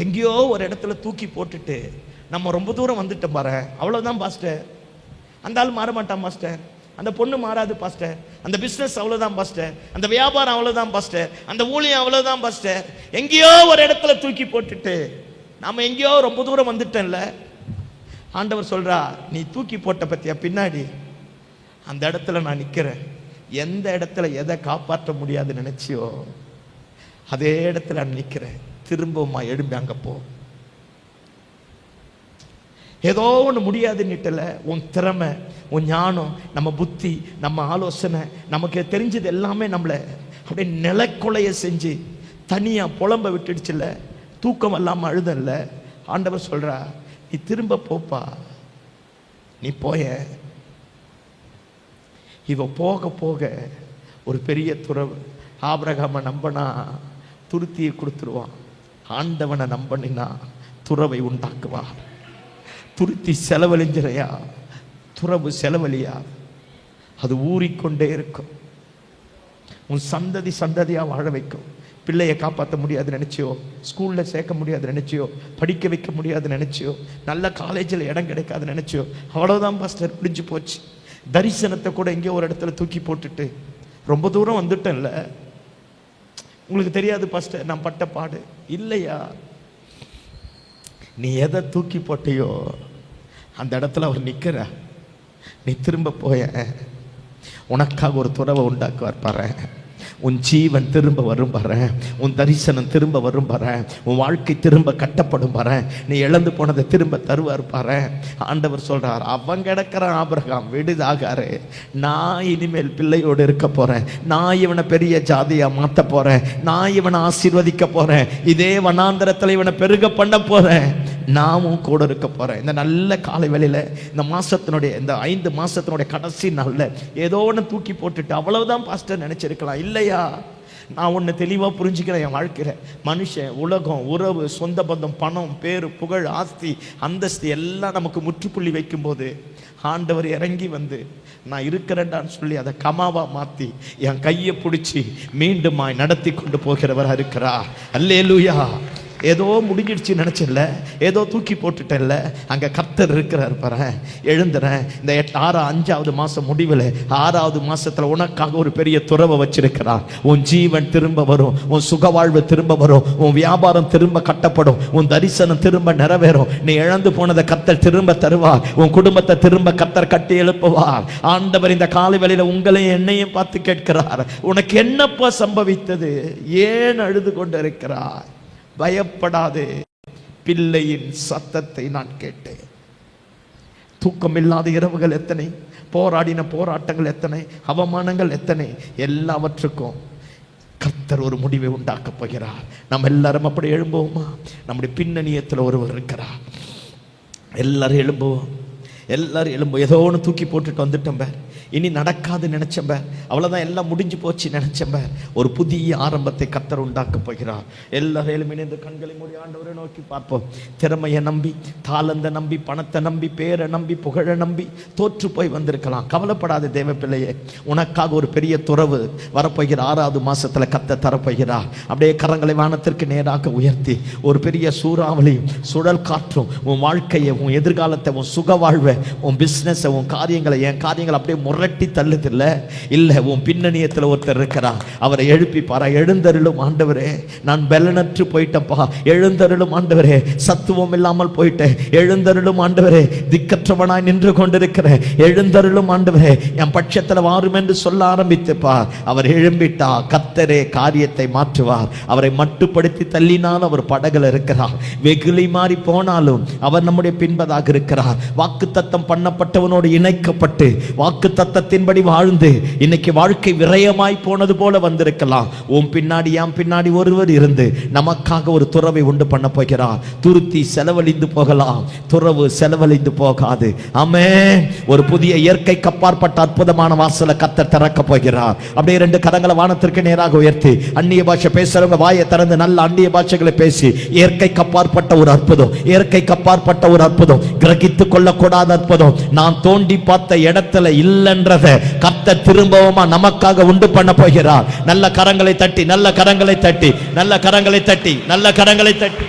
எங்கேயோ ஒரு இடத்துல தூக்கி போட்டுட்டு நம்ம ரொம்ப தூரம் வந்துட்டோம் பாரு, அவ்வளோதான் பாஸ்டர். அந்த ஆள் மாற மாட்டான் பாஸ்டர், அந்த பொண்ணு மாறாது பாஸ்டர், அந்த பிஸ்னஸ் அவ்வளோதான் பாஸ்டர், அந்த வியாபாரம் அவ்வளோதான் பாஸ்டர், அந்த ஊழியம் அவ்வளோதான் பாஸ்டர். எங்கேயோ ஒரு இடத்துல தூக்கி போட்டுட்டு நாம் எங்கேயோ ரொம்ப தூரம் வந்துட்டேன்ல. ஆண்டவர் சொல்றா, நீ தூக்கி போட்ட பத்தியா பின்னாடி அந்த இடத்துல நான் நிற்கிறேன். எந்த இடத்துல எதை காப்பாற்ற முடியாதுன்னு நினைச்சியோ அதே இடத்துல நான் நிற்கிறேன். திரும்பவுமா எழும்பி அங்கே போ. ஏதோ ஒன்று முடியாதுன்னுட்டல, உன் திறமை, உன் ஞானம், நம்ம புத்தி, நம்ம ஆலோசனை, நமக்கு தெரிஞ்சது எல்லாமே நம்மளை அப்படியே நிலக்கொலைய செஞ்சு தனியாக புலம்ப விட்டுடுச்சுல்ல, தூக்கம் இல்லாமல் அழுதல்ல. ஆண்டவர் சொல்றா, நீ திரும்ப போப்பா. நீ போய. இவ போக போக ஒரு பெரிய துறவு. ஆபிரகாமை நம்பினா துருத்தியை கொடுத்துருவான். ஆண்டவனை நம்பினா துறவை உண்டாக்குவான். துருத்தி செலவழிஞ்சிறையா, துறவு செலவழியா, அது ஊறிக்கொண்டே இருக்கும். உன் சந்ததி சந்ததியா வாழ வைக்கும். பிள்ளையை காப்பாற்ற முடியாது நினைச்சியோ, ஸ்கூலில் சேர்க்க முடியாது நினைச்சியோ, படிக்க வைக்க முடியாது நினைச்சியோ, நல்ல காலேஜில் இடம் கிடைக்காது நினைச்சியோ, அவ்வளோதான் பாஸ்டர், முடிஞ்சு போச்சு. தரிசனத்தை கூட எங்கேயோ ஒரு இடத்துல தூக்கி போட்டுட்டு ரொம்ப தூரம் வந்துட்டேன்ல. உங்களுக்கு தெரியாது பாஸ்டர் நான் பட்ட பாடு. இல்லையா, நீ எதை தூக்கி போட்டியோ அந்த இடத்துல அவர் நிற்கிற. நீ திரும்ப போய, உனக்காக ஒரு துறவை உண்டாக்குவார் பாரு. உன் ஜீவன் திரும்ப வரும் பாரு, உன் தரிசனம் திரும்ப வரும் பாரு, உன் வாழ்க்கை திரும்ப கட்டப்படும் பாரு, நீ இழந்து போனதை திரும்ப தருவார் பாரு. ஆண்டவர் சொல்றார், அவன் கிடக்கிறான் ஆபிரகாம், விடுதாகாரு, நான் இனிமேல் பிள்ளையோடு இருக்க போறேன். நான் இவனை பெரிய ஜாதியா மாற்ற போறேன். நான் இவனை ஆசீர்வதிக்க போறேன். இதே வனாந்தரத்தில் இவனை பெருக பண்ண போறேன். நாமும் கூட இருக்க போறேன். இந்த நல்ல காலை வேளையில, இந்த மாசத்தினுடைய, இந்த 5 மாசத்தினுடைய கடைசி நாள்ல ஏதோ ஒன்று தூக்கி போட்டுட்டு அவ்வளவுதான் பாஸ்டர் நினைச்சிருக்கலாம். இல்லையா, நான் ஒன்று தெளிவாக புரிஞ்சுக்கிறேன். என் வாழ்க்கையில் மனுஷன், உலகம், உறவு, சொந்த பந்தம், பணம், பேரு, புகழ், ஆஸ்தி, அந்தஸ்து எல்லாம் நமக்கு முற்றுப்புள்ளி வைக்கும்போது ஆண்டவர் இறங்கி வந்து நான் இருக்கிறேன்டான்னு சொல்லி அதை கமாவா மாற்றி என் கையை பிடிச்சி மீண்டுமாய் நடத்தி கொண்டு போகிறவராக இருக்கிறார். அல்லேலூயா. ஏதோ முடிஞ்சிடுச்சு நினைச்சல, ஏதோ தூக்கி போட்டுட்டேன்ல, அங்கே கர்த்தர் இருக்கிறார் பாரு. எழுந்துறேன். இந்த 5வது மாதம் முடிவில் 6வது மாதத்தில் உனக்காக ஒரு பெரிய துறவை வச்சிருக்கிறார். உன் ஜீவன் திரும்ப வரும், உன் சுகவாழ்வு திரும்ப வரும், உன் வியாபாரம் திரும்ப கட்டப்படும், உன் தரிசனம் திரும்ப நிறைவேறும். நீ இழந்து போனதை கர்த்தர் திரும்ப தருவார். உன் குடும்பத்தை திரும்ப கர்த்தர் கட்டி எழுப்புவார். ஆண்டவர் இந்த காலை வேளையில உங்களையும் என்னையும் பார்த்து கேட்கிறார், உனக்கு என்னப்பா சம்பவித்தது, ஏன் அழுது கொண்டு இருக்கிறாய்? பயப்படாதே, பிள்ளையின் சத்தத்தை நான் கேட்டேன். தூக்கமில்லாத இரவுகள் எத்தனை, போராடின போராட்டங்கள் எத்தனை, அவமானங்கள் எத்தனை, எல்லாவற்றுக்கும் கர்த்தர் ஒரு முடிவை உண்டாக்க போகிறார். நம்ம எல்லாரும் அப்படி எழும்புவோமா? நம்முடைய பின்னணியத்தில் ஒருவர் இருக்கிறார். எல்லாரும் எழும்புவோம், எல்லாரும் எழும்புவோம். ஏதோ ஒன்று தூக்கி போட்டுட்டு வந்துட்டோம். இனி நடக்காது நினைச்சம்ப, அவ்வளோதான், எல்லாம் முடிஞ்சு போச்சு நினைச்சம்ப. ஒரு புதிய ஆரம்பத்தை கர்த்தர் உண்டாக்க போகிறார். எல்லாரும் இணைந்து கண்களை மூடி ஆண்டவரை நோக்கி பார்ப்போம். திறமையை நம்பி, தாளந்த நம்பி, பணத்தை நம்பி, பேரை நம்பி, புகழை நம்பி தோற்று போய் வந்திருக்கலாம். கவலைப்படாத தேவ பிள்ளையே, உனக்காக ஒரு பெரிய துறவு வரப்போகிற 6வது மாசத்துல கர்த்தர் தரப்போகிறார். அப்படியே கரங்களை வானத்திற்கு நேராக உயர்த்தி, ஒரு பெரிய சூறாவளியும் சுழல் காற்றும் உன் வாழ்க்கையை, உன் எதிர்காலத்தை, உன் சுக வாழ்வை, உன் பிசினஸ், உன் காரியங்களை, என் காரியங்களை அப்படியே முரட்டி தள்ளுது இல்ல உன் பின்னணியத்தில் ஒருத்தர் இருக்கிறார். அவரை எழுப்பி பாரா. எழுந்தருளும் ஆண்டவரே, நான் பலனற்று போயிட்டப்பா, எழுந்தருளும் ஆண்டவரே, சத்துவம் இல்லாமல் போயிட்டேன், எழுந்தருளும் ஆண்டவரே, திக்கற்றவனாய் நின்று கொண்டிருக்கிறேன், எழுந்தருளும் ஆண்டவரே, என் பட்சத்தில் வாரும் என்று சொல்ல ஆரம்பித்துப்பா. அவர் எழும்பிட்டா கர்த்தரே காரியத்தை மாற்றுவார். அவரை மட்டுப்படுத்தி தள்ளினால் அவர் படகுல இருக்கிறார். வெகுளி மாறி போனாலும் அவர் நம்முடைய பின்பதாக இருக்கிறார். வாக்குத்தத்தம் பண்ணப்பட்டவனோடு இணைக்கப்பட்டு வாக்கு தத்தத்தின்படி வாழ்ந்து இன்னைக்கு வாழ்க்கை விரயமாய் போனது போல வந்திருக்கலாம். உன் பின்னாடி என் பின்னாடி ஒருவர் இருந்து நமக்காக ஒரு துறவை உண்டு பண்ண போகிறார். துருத்தி செலவழிந்து போகலாம், துறவு செலவழிந்து போகாது. ஆமென். ஒரு புதிய இயற்கைக்கு அப்பாற்பட்ட அற்புதமான வாசலை கர்த்தர் திறக்க போகிறார். அப்படியே 2 கரங்களை வானத்திற்கு நேராக உயர்த்தி, அந்நிய பாஷை பேசுறவங்க வாயை திறந்து நல்ல அந்நிய பாஷைகளை பேசி, இயற்கைக்கு அப்பாற்பட்ட ஒரு அற்புதம், இயற்கைக்கு அப்பாற்பட்ட ஒரு அற்புதம், கிரகித்து கொள்ளக்கூடாத அற்புதம், நான் தோண்டி பார்த்த இடத்துல இல்லைன்றத கர்த்தர் திரும்பவுமா நமக்காக உண்டு பண்ண போகிறார். நல்ல கரங்களை தட்டி, நல்ல கரங்களை தட்டி, நல்ல கரங்களை தட்டி, நல்ல கரங்களை தட்டி.